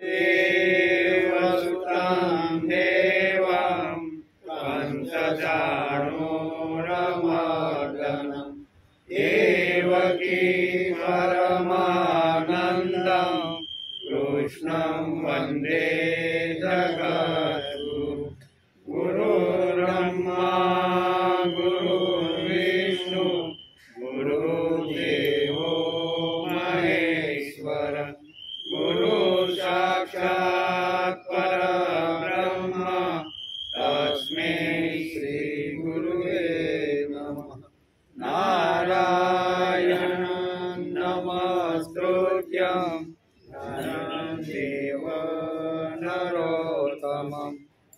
देवसुतं देवं कंसचाणूरमर्दनं देवकी परमानन्दं कृष्णं वन्दे जगद्गुरुं। गुरुर्ब्रह्मा गुरुर्विष्णु गुरुर्देवो महेश्वर गुरु साक्षात् परब्रह्म तस्मै श्री गुरुवे नमः। नारायणं नमस्कृत्यं नरं चैव नरोत्तमं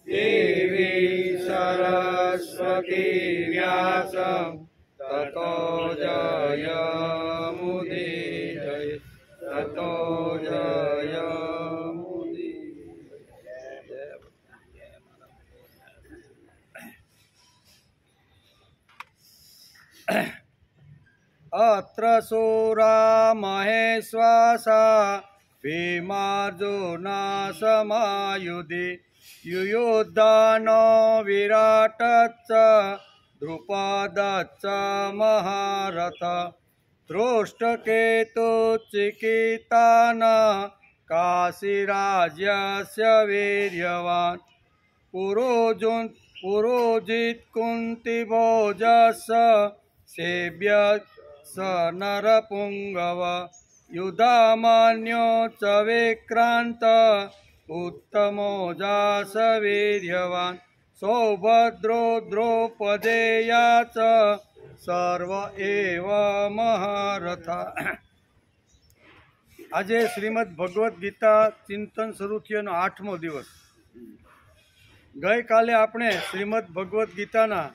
देवी सरस्वती व्यासं ततो जयमुदीरये ततो जयमुदीरये। अत्र शूरा महेश्वासा भीमार्जुना समायुधि युयुधानो विराटच्च द्रुपदच्च महारथ धृष्टकेतुश्चिकितान् काशीराज्यस्य वीर्यवान् पुरोजित् कुन्तिभोजस्य सेव्य स नरपुङ्गव युधामन्यो च विक्रान्त उत्तमोजास वीर्यवान् सौभद्रो द्रौपदेया च सर्व एव महारथा। આજે શ્રીમદ ભગવદ્ ગીતા ચિંતન શરૂ થયાનો 8મો દિવસ। ગઈકાલે આપણે શ્રીમદ ભગવદ્ ગીતાના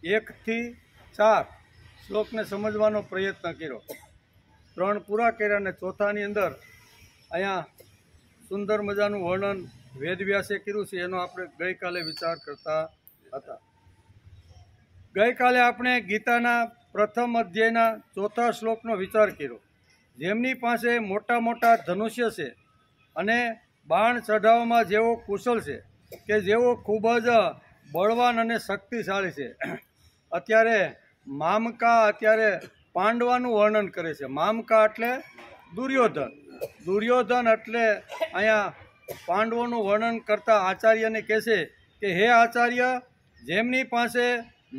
1 થી 4 શ્લોકને સમજવાનો પ્રયત્ન કર્યો। 3 પૂરા કર્યા અને ચોથાની અંદર અહીંયા સુંદર મજાનું વર્ણન વેદવ્યાસે કર્યું છે, એનો આપણે ગઈકાલે વિચાર કરતા હતા। ગઈકાલે આપણે ગીતાના પ્રથમ અધ્યાયના ચોથા શ્લોકનો વિચાર કર્યો। જેમની પાસે મોટા મોટા ધનુષ્ય છે અને બાણ ચઢાવવામાં જેવો કુશળ છે કે જેવો ખૂબ જ બળવાન અને શક્તિશાળી છે। અત્યારે મામકા પાંડવાનું વર્ણન કરે છે। મામકા એટલે દુર્યોધન એટલે અહીંયા પાંડવોનું વર્ણન કરતા આચાર્યને કહે છે કે હે આચાર્ય, જેમની પાસે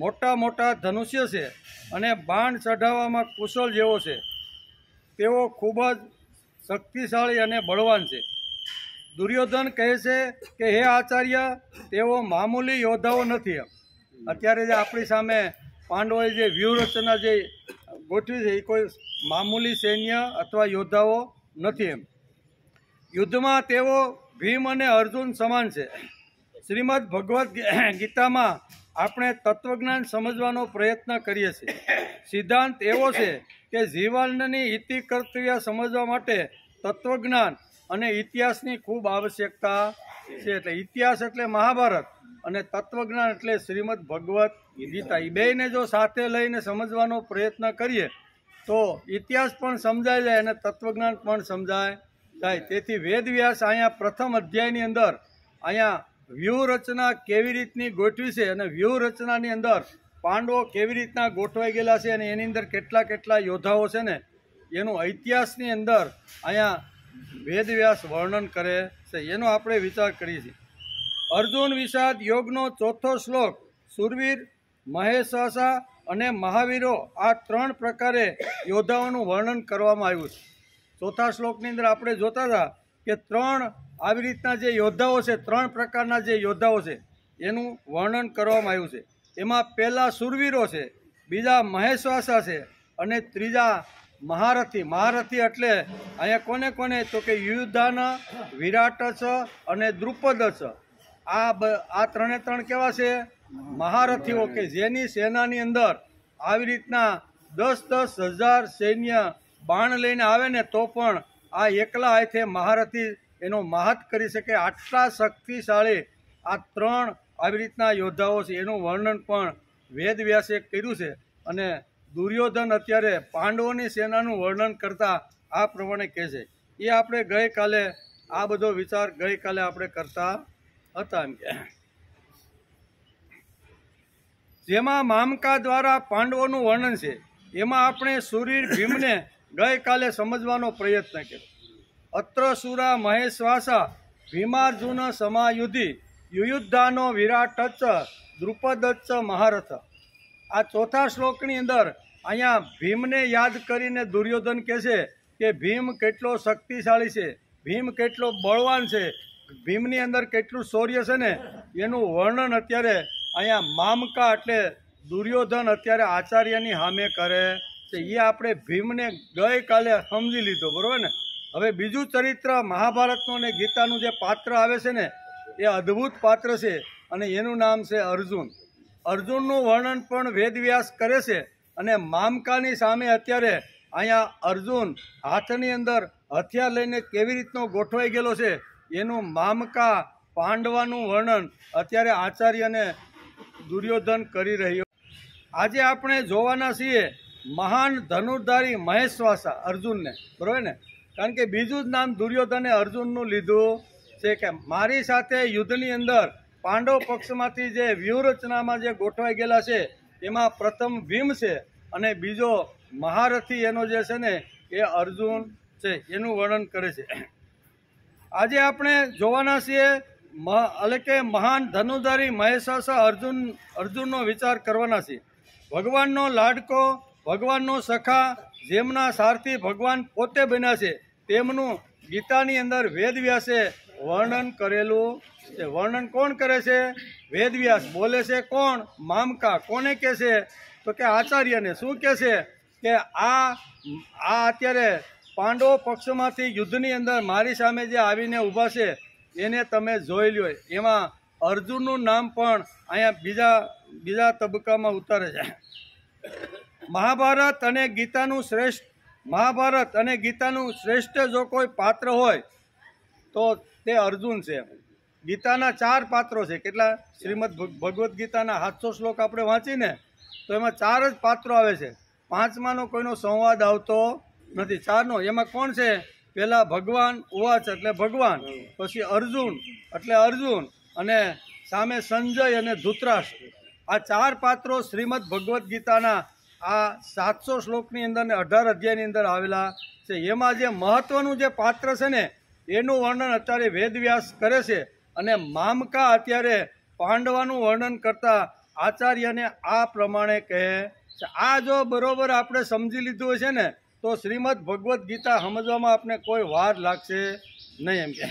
મોટા મોટા ધનુષ્ય છે અને બાણ ચઢાવવામાં કુશળ જેવો છે તેઓ ખૂબ જ શક્તિશાળી અને બળવાન છે। દુર્યોધન કહે છે કે હે આચાર્ય, તેઓ મામૂલી યોદ્ધાઓ નથી। અત્યારે જે આપણી સામે પાંડવોએ જે વ્યૂહરચના જે ગોઠવી છે એ કોઈ મામૂલી સૈન્ય અથવા યોદ્ધાઓ નથી। યુદ્ધમાં તેઓ ભીમ અને અર્જુન સમાન છે। શ્રીમદ ભગવદ્ ગીતામાં આપણે તત્વજ્ઞાન સમજવાનો પ્રયત્ન કરીએ છીએ। સિદ્ધાંત એવો છે કે જીવનની ઇતિ કર્તવ્ય સમજવા માટે તત્વજ્ઞાન અને ઇતિહાસની ખૂબ આવશ્યકતા છે। એટલે ઇતિહાસ એટલે મહાભારત અને તત્વજ્ઞાન એટલે શ્રીમદ ભગવદ્ ગીતા। એ બેયને જો સાથે લઈને સમજવાનો પ્રયત્ન કરીએ તો ઇતિહાસ પણ સમજાય જાય અને તત્વજ્ઞાન પણ સમજાય જાય। તેથી વેદવ્યાસ અહીંયા પ્રથમ અધ્યાયની અંદર અહીંયા વ્યૂહરચના કેવી રીતની ગોઠવી છે અને વ્યૂહરચનાની અંદર પાંડવો કેવી રીતના ગોઠવાઈ ગયેલા છે અને એની અંદર કેટલા યોદ્ધાઓ છે ને એનું ઇતિહાસની અંદર અહીંયા વેદવ્યાસ વર્ણન કરે છે। એનો આપણે વિચાર કરીએ છીએ। અર્જુન વિષાદ યોગનો ચોથો શ્લોક સુરવીર, મહેશ્વાસા અને મહાવીરો આ 3 પ્રકારે યોદ્ધાઓનું વર્ણન કરવામાં આવ્યું છે। ચોથા શ્લોકની અંદર આપણે જોતા હતા કે 3 આવી રીતના જે યોદ્ધાઓ છે, 3 પ્રકારના જે યોદ્ધાઓ છે એનું વર્ણન કરવામાં આવ્યું છે। એમાં પહેલા સુરવીરો છે, બીજા મહેશ્વાસા છે અને ત્રીજા મહારથી એટલે અહીંયા કોને તો કે યુયુધાન, વિરાટ છે અને દ્રુપદ છે। આ 3 કેવા છે? મહારથીઓ કે જેની સેનાની અંદર આવી રીતના 10,000 સૈન્ય બાણ લઈને આવે ને તો પણ આ એકલા હાથે મહારથી એનો માહત કરી શકે। આટલા શક્તિશાળી આ 3 આવી રીતના યોદ્ધાઓ છે એનું વર્ણન પણ વેદવ્યાસે કર્યું છે। અને દુર્યોધન અત્યારે પાંડવોની સેનાનું વર્ણન કરતા આ પ્રમાણે કહે છે। એ આપણે ગઈકાલે આ બધો વિચાર ગઈકાલે આપણે કરતા હતા. એમ કે જેમાં મામકા દ્વારા પાંડવોનું વર્ણન છે, એમાં આપણે સુરીર ભીમને ગઈકાલે સમજવાનો પ્રયત્ન કર્યો. અત્ર સુરા મહેશ્વાસા ભીમાર્જુન સમાયુધિ યુયુદ્ધાનો વિરાટચ્ચ દ્રુપદચ્ચ મહારથ. આ ચોથા શ્લોકની અંદર અહીંયા ભીમને યાદ કરીને દુર્યોધન કહે છે કે ભીમ કેટલો શક્તિશાળી છે, ભીમ કેટલો બળવાન છે, ભીમની અંદર કેટલું શૌર્ય છે ને એનું વર્ણન અત્યારે અહીંયા મામકા એટલે દુર્યોધન અત્યારે આચાર્યની સામે કરે છે. એ આપણે ભીમને ગઈકાલે સમજી લીધો, બરાબર ને. હવે બીજું ચરિત્ર મહાભારતનું અને ગીતાનું જે પાત્ર આવે છે ને એ અદ્ભુત પાત્ર છે અને એનું નામ છે અર્જુન. અર્જુનનું વર્ણન પણ વેદવ્યાસ કરે છે અને મામકાની સામે અત્યારે અહીંયા અર્જુન હાથની અંદર હથિયાર લઈને કેવી રીતનો ગોઠવાઈ ગયેલો છે એનું મામકા પાંડવાનું વર્ણન અત્યારે આચાર્યને દુર્યોધન કરી રહ્યો. આજે આપણે જોવાના છીએ મહાન ધનુર્ધારી મહેશ્વાસા અર્જુનને, બરાબર ને. કારણ કે બીજું જ નામ દુર્યોધને અર્જુનનું લીધું છે કે મારી સાથે યુદ્ધની અંદર પાંડવ પક્ષમાંથી જે વ્યૂહરચનામાં જે ગોઠવાઈ ગયેલા છે એમાં પ્રથમ ભીમ છે અને બીજો મહારથી એનો જે છે ને એ અર્જુન છે, એનું વર્ણન કરે છે. આજે આપણે જોવાના છીએ એટલે કે મહાન ધનુર્ધારી મહેશ્વાસા અર્જુનનો વિચાર કરવાના છીએ. ભગવાનનો લાડકો, ભગવાનનો સખા, જેમના સારથી ભગવાન પોતે બન્યા છે તેમનું ગીતાની અંદર વેદવ્યાસે વર્ણન કરેલું છે. વર્ણન કોણ કરે છે? વેદવ્યાસ. બોલે છે કોણ? મામકા. કોને કહે છે? તો કે આચાર્યને. શું કહે છે કે આ અત્યારે પાંડવો પક્ષમાંથી યુદ્ધની અંદર મારી સામે જે આવીને ઊભા છે એને તમે જોઈ લ્યો. એમાં અર્જુનનું નામ પણ અહીંયા બીજા તબક્કામાં ઉતારે છે. મહાભારત અને ગીતાનું શ્રેષ્ઠ જો કોઈ પાત્ર હોય તો તે અર્જુન છે. ગીતાના 4 પાત્રો છે. કેટલા? શ્રીમદ ભગવદ્ ગીતાના 700 શ્લોક આપણે વાંચીને તો એમાં 4 જ પાત્રો આવે છે. 5માનો કોઈનો સંવાદ આવતો નથી. 4નો એમાં કોણ છે? પહેલા ભગવાન ઉવાચ એટલે ભગવાન, પછી અર્જુન એટલે અર્જુન, અને સામે સંજય અને ધૃતરાષ્ટ્ર. આ 4 પાત્રો શ્રીમદ ભગવદ્ ગીતાના આ 700 શ્લોકની અંદર ને 18 અધ્યાયની અંદર આવેલા છે. એમાં જે મહત્વનું જે પાત્ર છે ને એનું વર્ણન અત્યારે વેદવ્યાસ કરે છે અને મામકા અત્યારે પાંડવાનું વર્ણન કરતા આચાર્યને આ પ્રમાણે કહે છે. આ જો બરોબર આપણે સમજી લીધું હોય છે ને તો શ્રીમદ ભગવદ્ ગીતા સમજવામાં આપણે કોઈ વાર લાગશે નહીં. એમ કે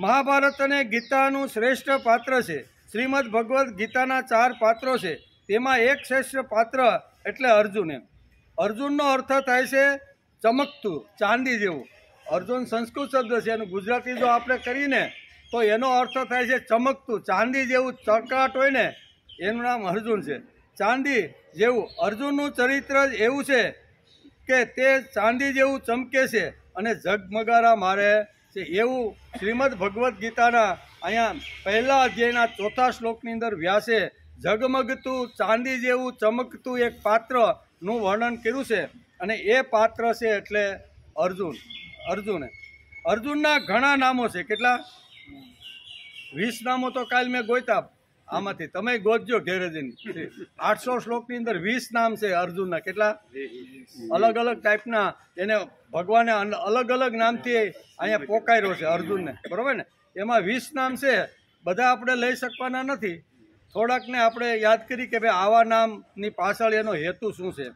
મહાભારત અને ગીતાનું શ્રેષ્ઠ પાત્ર છે. શ્રીમદ ભગવદ્ ગીતાના 4 પાત્રો છે, તેમાં એક શ્રેષ્ઠ પાત્ર એટલે અર્જુન. એમ અર્જુનનો અર્થ થાય છે ચમકતું, ચાંદી જેવું. અર્જુન સંસ્કૃત શબ્દ છે, એનું ગુજરાતી જો આપણે કરીને તો એનો અર્થ થાય છે ચમકતું, ચાંદી જેવું ચળકળાટ હોય ને એનું નામ અર્જુન છે. ચાંદી જેવું અર્જુનનું ચરિત્ર જ એવું છે કે તે ચાંદી જેવું ચમકે છે અને ઝગમગારા મારે છે. એવું શ્રીમદ ભગવદ્ ગીતાના અહીંયા પહેલા અધ્યાયના 4થા શ્લોકની અંદર વ્યાસે ઝગમગતું ચાંદી જેવું ચમકતું એક પાત્રનું વર્ણન કર્યું છે અને એ પાત્ર છે એટલે અર્જુનના ઘણા નામો છે. કેટલા? 20 નામો તો કાલ મેં ગોત્યા. આમાંથી તમે ગોતજો ઘેરે જઈને. 800 શ્લોકની અંદર 20 નામ છે અર્જુનના. કેટલા? અલગ અલગ ટાઈપના એને ભગવાને અલગ અલગ નામથી અહીંયા પોકાર્યો છે અર્જુનને, બરાબર ને. એમાં 20 નામ છે. બધા આપણે લઈ શકવાના નથી. થોડાકને આપણે યાદ કરી કે ભાઈ આવા નામની પાછળ એનો હેતુ શું છે.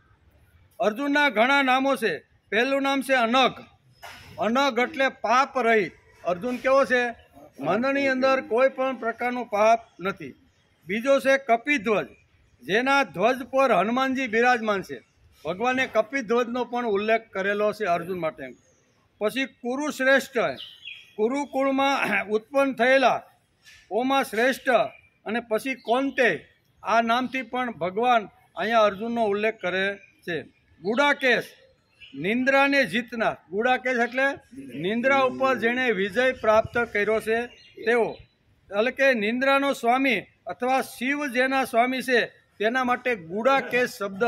અર્જુનના ઘણા નામો છે. પહેલું નામ છે અનઘ. અનઘ એટલે પાપ રહિત. અર્જુન કેવો છે? મનની અંદર કોઈ પણ પ્રકારનું પાપ નથી. બીજો છે કપિધ્વજ, જેના ધ્વજ પર હનુમાનજી બિરાજમાન છે. ભગવાને કપિધ્વજનો પણ ઉલ્લેખ કરેલો છે અર્જુન માટે. પછી કુરુશ્રેષ્ઠ, કુરુકુળમાં ઉત્પન્ન થયેલા, ઓમાં શ્રેષ્ઠ, અને પછી કોંતે, આ નામથી પણ ભગવાન અહીંયા અર્જુનનો ઉલ્લેખ કરે છે. ગુડાકેશ, નિંદ્રાને જીતનાર. ગુડાકેશ એટલે નિંદ્રા ઉપર જેણે વિજય પ્રાપ્ત કર્યો છે તેઓ, એટલે કે નિંદ્રાનો સ્વામી અથવા શિવ જેના સ્વામી છે તેના માટે ગુડાકેશ શબ્દ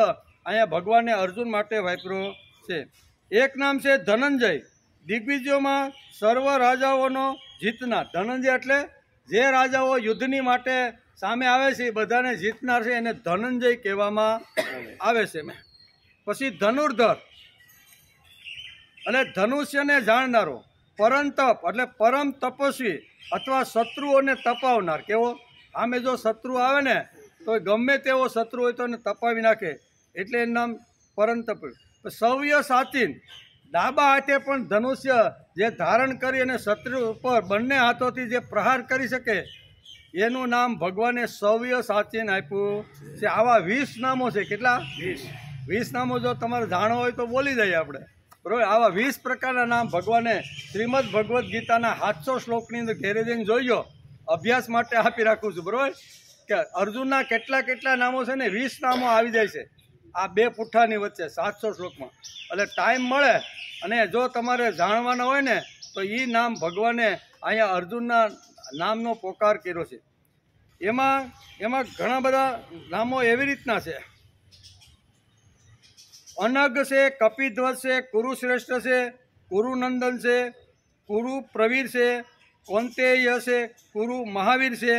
અહીંયા ભગવાને અર્જુન માટે વાપર્યો છે. એક નામ છે ધનંજય. દિગ્વિજયોમાં સર્વ રાજાઓનો જીતનાર. ધનંજય એટલે જે રાજાઓ યુદ્ધની માટે સામે આવે છે એ બધાને જીતનાર છે, એને ધનંજય કહેવામાં આવે છે. પછી ધનુર્ધર એટલે ધનુષ્યને જાણનારો. પરંતપ એટલે પરમ તપસ્વી અથવા શત્રુઓને તપાવનાર. કેવો? આમે જો શત્રુ આવે ને તો ગમે તેવો શત્રુ હોય તો એને તપાવી નાખે, એટલે એનું નામ પરંતપ. સવ્ય સાચીન ડાબા હાથે પણ ધનુષ્ય જે ધારણ કરી અને શત્રુ ઉપર બંને હાથોથી જે પ્રહાર કરી શકે એનું નામ ભગવાને સવ્ય સાચીન આપ્યું છે. આવા 20 નામો છે. કેટલા? 20 નામો. જો તમારે જાણવું હોય તો બોલી જઈએ આપણે, બરાબર. આવા 20 પ્રકારના નામ ભગવાને શ્રીમદ ભગવદ્ ગીતાના 700 શ્લોકની અંદર ઘેરે જઈને જોઈજો. અભ્યાસ માટે આપી રાખું છું, બરાબર. કે અર્જુનના કેટલા કેટલા નામો છે ને 20 નામો આવી જાય છે આ 2 પુઠ્ઠાની વચ્ચે 700 શ્લોકમાં. એટલે ટાઈમ મળે અને જો તમારે જાણવાના હોય ને તો એ નામ ભગવાને અહીંયા અર્જુનના નામનો પોકાર કર્યો છે. એમાં ઘણા બધા નામો એવી રીતના છે. અનગ છે, કપિધ્વજ છે, કુરુશ્રેષ્ઠ છે, કુરુનંદન છે, કુરુ પ્રવીર છે, કૌંતેય છે, કુરુ મહાવીર છે,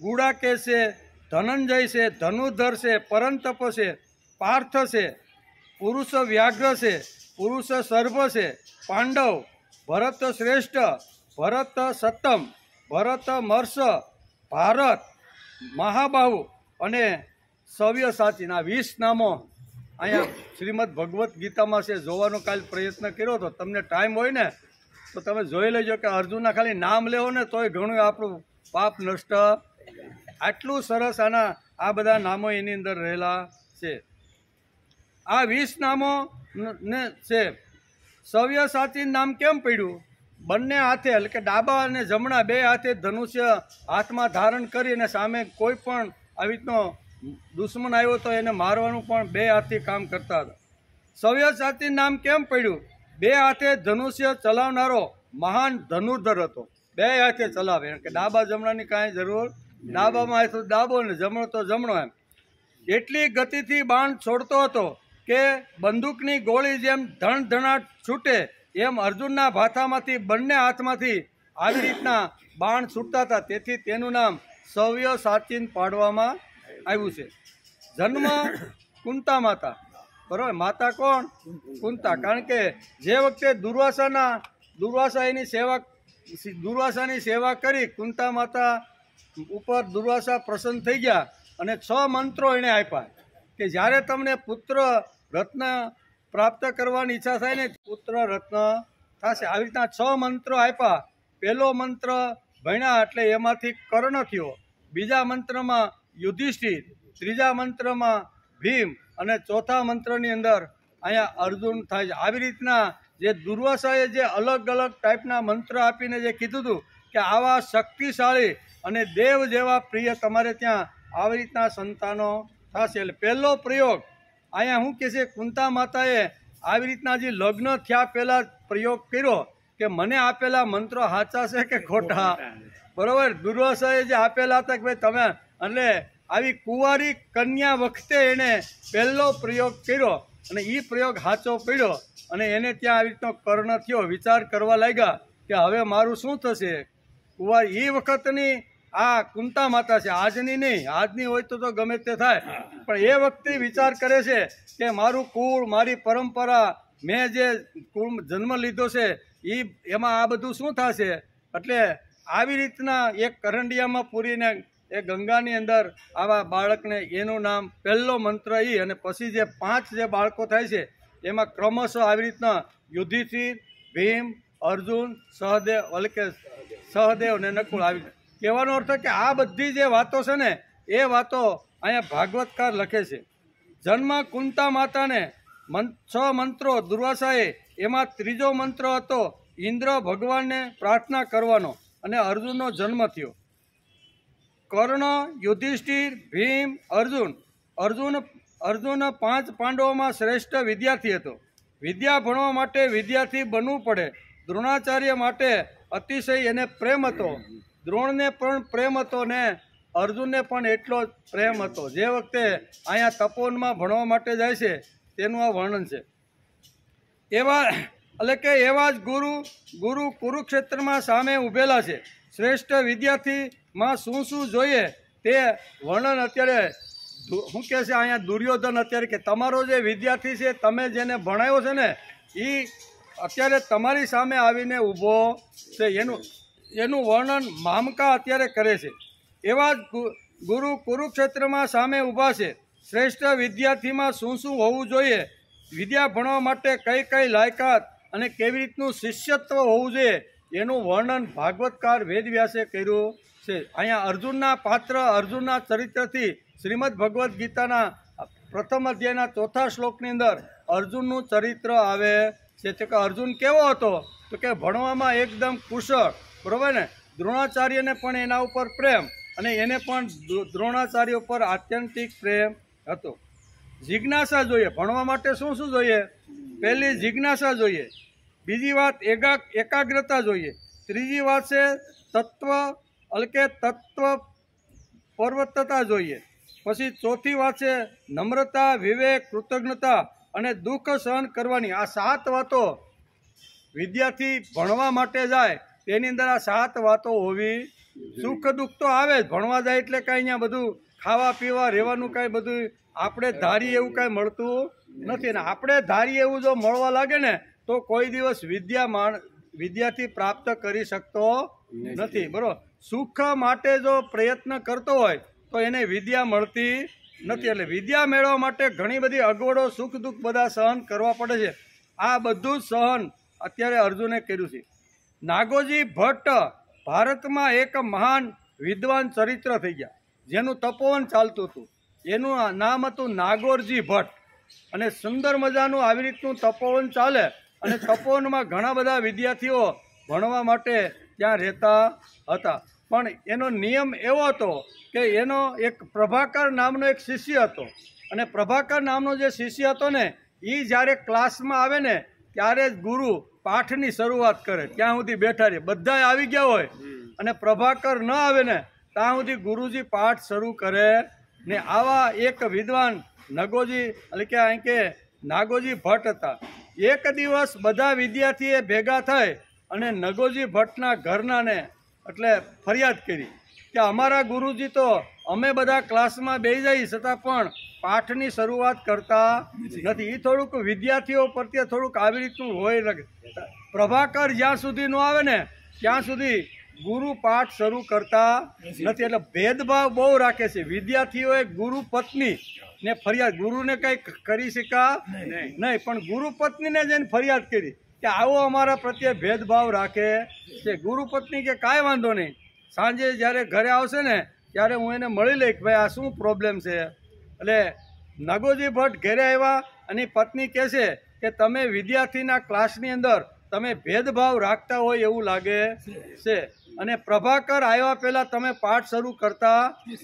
ગુડાકેશ છે, ધનંજય છે, ધનુર્ધર છે, પરંતપ છે, પાર્થ છે, પુરુષ વ્યાઘ્ર છે, પુરુષ સર્ભ છે, પાંડવ, ભરત શ્રેષ્ઠ, ભરત સત્તમ, ભરત મર્ષ, ભારત, મહાબાહુ અને સવ્ય સાચીન. આ 20 નામો અહીંયા શ્રીમદ ભગવદ્ ગીતામાં છે. જોવાનો કાલ પ્રયત્ન કર્યો તો તમને ટાઈમ હોય ને તો તમે જોઈ લેજો કે અર્જુનના ખાલી નામ લેવો ને તોય ઘણું આપણું પાપ નષ્ટ. આટલું સરસ આ બધા નામો એની અંદર રહેલા છે. આ 20 નામો ને છે. સવ્ય સાચીન નામ કેમ પડ્યું? બંને હાથે એટલે કે ડાબા અને જમણા 2 હાથે ધનુષ્ય હાથમાં ધારણ કરી અને સામે કોઈ પણ આવી રીતનો દુશ્મન આવ્યો તો એને મારવાનું પણ 2 હાથથી કામ કરતા હતા. સવ્ય સાચીન નામ કેમ પડ્યું? 2 હાથે ધનુષ્ય ચલાવનારો મહાન ધનુર્ધર હતો. 2 હાથે ચલાવે, કે ડાબા જમણાની કાંઈ જરૂર. ડાબામાં હોય તો ડાબો ને જમણો તો જમણો. એમ એટલી ગતિથી બાણ છોડતો હતો કે બંદૂકની ગોળી જેમ ધણધણાટ છૂટે એમ અર્જુનના ભાથામાંથી બંને હાથમાંથી આવી રીતના બાણ છૂટતા હતા. તેથી તેનું નામ સવ્ય સાચીન પાડવામાં આવ્યું છે. જન્મ કુંતા માતા, બરાબર. માતા કોણ? કુંતા. કારણ કે જે વખતે દુર્વાસાની સેવા કરી કુંતા માતા ઉપર દુર્વાસા પ્રસન્ન થઈ ગયા અને 6 મંત્રો એણે આપ્યા કે જ્યારે તમને પુત્ર રત્ન પ્રાપ્ત કરવાની ઈચ્છા થાય ને પુત્ર રત્ન થશે. આવી રીતના 6 મંત્રો આપ્યા. પહેલો મંત્ર ભણ્યા એટલે એમાંથી કર્ણ થયો, બીજા મંત્રમાં યુધિષ્ઠિર, ત્રીજા મંત્રમાં ભીમ અને ચોથા મંત્રની અંદર અહીંયા અર્જુન થાય છે. આવી રીતના જે દુર્વાસાએ જે અલગ અલગ ટાઈપના મંત્ર આપીને જે કીધું હતું કે આવા શક્તિશાળી અને દેવ જેવા પ્રિય તમારે ત્યાં આવી રીતના સંતાનો થશે. એટલે પહેલો પ્રયોગ અહીંયા શું કહે છે, કુંતા માતાએ આવી રીતના જે લગ્ન થયા પહેલાં પ્રયોગ કર્યો કે મને આપેલા મંત્રો સાચા છે કે ખોટા, બરાબર. દુર્વાસાએ જે આપેલા હતા કે ભાઈ તમે, એટલે આવી કુંવારી કન્યા વખતે એણે પહેલો પ્રયોગ કર્યો અને એ પ્રયોગ સાચો પડ્યો અને એને ત્યાં આવી રીતનો કર્ણ થયો. વિચાર કરવા લાગ્યા કે હવે મારું શું થશે. કુંવારી એ વખતની આ કુંતા માતા છે, આજની નહીં. આજની હોય તો ગમે તે થાય, પણ એ વખતે વિચાર કરે છે કે મારું કુળ, મારી પરંપરા, મેં જે કુળ જન્મ લીધો છે એમાં આ બધું શું થશે. એટલે આવી રીતના એક કરંડિયામાં પૂરીને એ ગંગાની અંદર આવા બાળકને એનું નામ પહેલો મંત્ર અને પછી જે 5 જે બાળકો થાય છે એમાં ક્રમશઃ આવી રીતના યુધિષ્ઠિર, ભીમ, અર્જુન, સહદેવ એટલે કે સહદેવ ને નકુળ. આવી કહેવાનો અર્થ કે આ બધી જે વાતો છે ને એ વાતો અહીંયા ભાગવતકાર લખે છે. જન્મ કુંતા માતાને 6 મંત્રો દુર્વાસાએ, એમાં ત્રીજો મંત્ર હતો ઇન્દ્ર ભગવાનને પ્રાર્થના કરવાનો અને અર્જુનનો જન્મ થયો. કર્ણ, યુધિષ્ઠિર, ભીમ, અર્જુન 5 પાંડવોમાં શ્રેષ્ઠ વિદ્યાર્થી હતો. વિદ્યા ભણવા માટે વિદ્યાર્થી બનવું પડે. દ્રોણાચાર્ય માટે અતિશય એને પ્રેમ હતો. દ્રોણને પણ પ્રેમ હતો ને અર્જુનને પણ એટલો જ પ્રેમ હતો. જે વખતે અહીંયા તપોવનમાં ભણવા માટે જાય છે તેનું આ વર્ણન છે. એવા એટલે કે એવા જ ગુરુ કુરુક્ષેત્રમાં સામે ઊભેલા છે. શ્રેષ્ઠ વિદ્યાર્થીમાં શું શું જોઈએ તે વર્ણન અત્યારે શું કહે છે અહીંયા દુર્યોધન અત્યારે કે તમારો જે વિદ્યાર્થી છે, તમે જેને ભણાવ્યો છે ને, એ અત્યારે તમારી સામે આવીને ઊભો છે, એનું વર્ણન મામકા અત્યારે કરે છે. એવા જ ગુરુ કુરુક્ષેત્રમાં સામે ઊભા છે. શ્રેષ્ઠ વિદ્યાર્થીમાં શું શું હોવું જોઈએ, વિદ્યા ભણવા માટે કઈ કઈ લાયકાત અને કેવી રીતનું શિષ્યત્વ હોવું જોઈએ, એનું વર્ણન ભાગવતકાર વેદવ્યાસે કર્યું છે. અહીંયા અર્જુનના પાત્ર, અર્જુનના ચરિત્રથી શ્રીમદ ભગવદ્ ગીતાના પ્રથમ અધ્યાયના 4થા શ્લોકની અંદર અર્જુનનું ચરિત્ર આવે છે કે અર્જુન કેવો હતો તો કે ભણવામાં એકદમ કુશળ, બરાબર ને. દ્રોણાચાર્યને પણ એના ઉપર પ્રેમ અને એને પણ દ્રોણાચાર્ય ઉપર આત્યંતિક પ્રેમ હતો. જિજ્ઞાસા જોઈએ, ભણવા માટે શું શું જોઈએ? પહેલી જિજ્ઞાસા જોઈએ, બીજી વાત એકાગ્રતા જોઈએ, ત્રીજી વાત છે તત્વ પર્વતતા જોઈએ, પછી ચોથી વાત છે નમ્રતા, વિવેક, કૃતજ્ઞતા અને દુઃખ સહન કરવાની. આ 7 વાતો વિદ્યાર્થી ભણવા માટે જાય તેની અંદર આ 7 વાતો હોવી. સુખ દુઃખ તો આવે જ, ભણવા જાય એટલે કાંઈ અહીંયા બધું ખાવા પીવા રહેવાનું કાંઈ બધું આપણે ધારીએ એવું કાંઈ મળતું નથી. ને આપણે ધારીએ એવું જો મળવા લાગે ને તો કોઈ દિવસ વિદ્યાર્થી પ્રાપ્ત કરી શકતો નથી, બરોબર. સુખ માટે જો પ્રયત્ન કરતો હોય તો એને વિદ્યા મળતી નથી. એટલે વિદ્યા મેળવવા માટે ઘણી બધી અગવડો, સુખ દુઃખ બધા સહન કરવા પડે છે. આ બધું જ સહન અત્યારે અર્જુને કર્યું છે. નાગોજી ભટ્ટ ભારતમાં એક મહાન વિદ્વાન ચરિત્ર થઈ ગયા, જેનું તપોવન ચાલતું હતું. એનું નામ હતું નાગોરજી ભટ્ટ. અને સુંદર મજાનું આવી રીતનું તપોવન ચાલે અને તપોવનમાં ઘણા બધા વિદ્યાર્થીઓ ભણવા માટે ત્યાં રહેતા હતા. પણ એનો નિયમ એવો હતો કે એનો એક પ્રભાકર નામનો એક શિષ્ય હતો, અને પ્રભાકર નામનો જે શિષ્ય હતો ને, એ જ્યારે ક્લાસમાં આવે ને ત્યારે જ ગુરુ પાઠની શરૂઆત કરે. ત્યાં સુધી બેઠા રહે, બધા આવી ગયા હોય અને પ્રભાકર ન આવે ને ત્યાં સુધી ગુરુજી પાઠ શરૂ કરે ને. આવા એક વિદ્વાન નગોજી એટલે કે અહીં કે નાગોજી ભટ્ટ હતા. એક દિવસ બધા વિદ્યાર્થીએ ભેગા થઈ અને નગોજી ભટ્ટના ઘરનાને એટલે ફરિયાદ કરી કે અમારા ગુરુજી તો અમે બધા ક્લાસમાં બેસી જઈએ છતાં પણ પાઠની શરૂઆત કરતા નથી. એ થોડુંક વિદ્યાર્થીઓ પ્રત્યે થોડુંક આવી રીતનું હોય. પ્રભાકર જ્યાં સુધી ન આવે ને ત્યાં સુધી ગુરુ પાઠ શરૂ કરતા નથી. એટલે ભેદભાવ બહુ રાખે છે. વિદ્યાર્થીઓએ ગુરુ પત્ની ને ફરિયાદ, ગુરુને કંઈ કરી શકા નહીં, પણ ગુરુ પત્નીને જઈને ફરિયાદ કરી કે આવો અમારા પ્રત્યે ભેદભાવ રાખે છે. ગુરુ પત્ની કે કાંઈ વાંધો નહીં, સાંજે જ્યારે ઘરે આવશે ને ત્યારે હું એને મળી લઈ કે ભાઈ આ શું પ્રોબ્લેમ છે. એટલે નગોજી ભટ્ટ ઘરે આવ્યા અને પત્ની કહે છે કે તમે વિદ્યાર્થીના ક્લાસની અંદર તમે ભેદભાવ રાખતા હોય એવું લાગે છે, અને પ્રભાકર આવ્યા પહેલાં તમે પાઠ શરૂ કરતા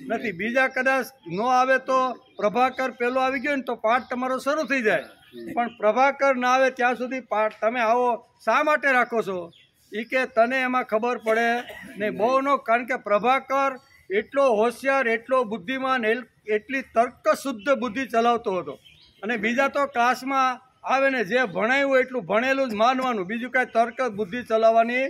નથી. બીજા કદાચ ન આવે તો પ્રભાકર પહેલો આવી ગયો ને તો પાઠ તમારો શરૂ થઈ જાય, પણ પ્રભાકર ના આવે ત્યાં સુધી પાઠ તમે આવો શા માટે રાખો છો? એ કે તને એમાં ખબર પડે નહીં, બહુ ન. કારણ કે પ્રભાકર એટલો હોશિયાર, એટલો બુદ્ધિમાન, એટલી તર્કશુદ્ધ બુદ્ધિ ચલાવતો હતો. અને બીજા તો ક્લાસમાં આવે ને જે ભણાયું એટલું ભણેલું જ માનવાનું, બીજું કાંઈ તર્ક બુદ્ધિ ચલાવવાની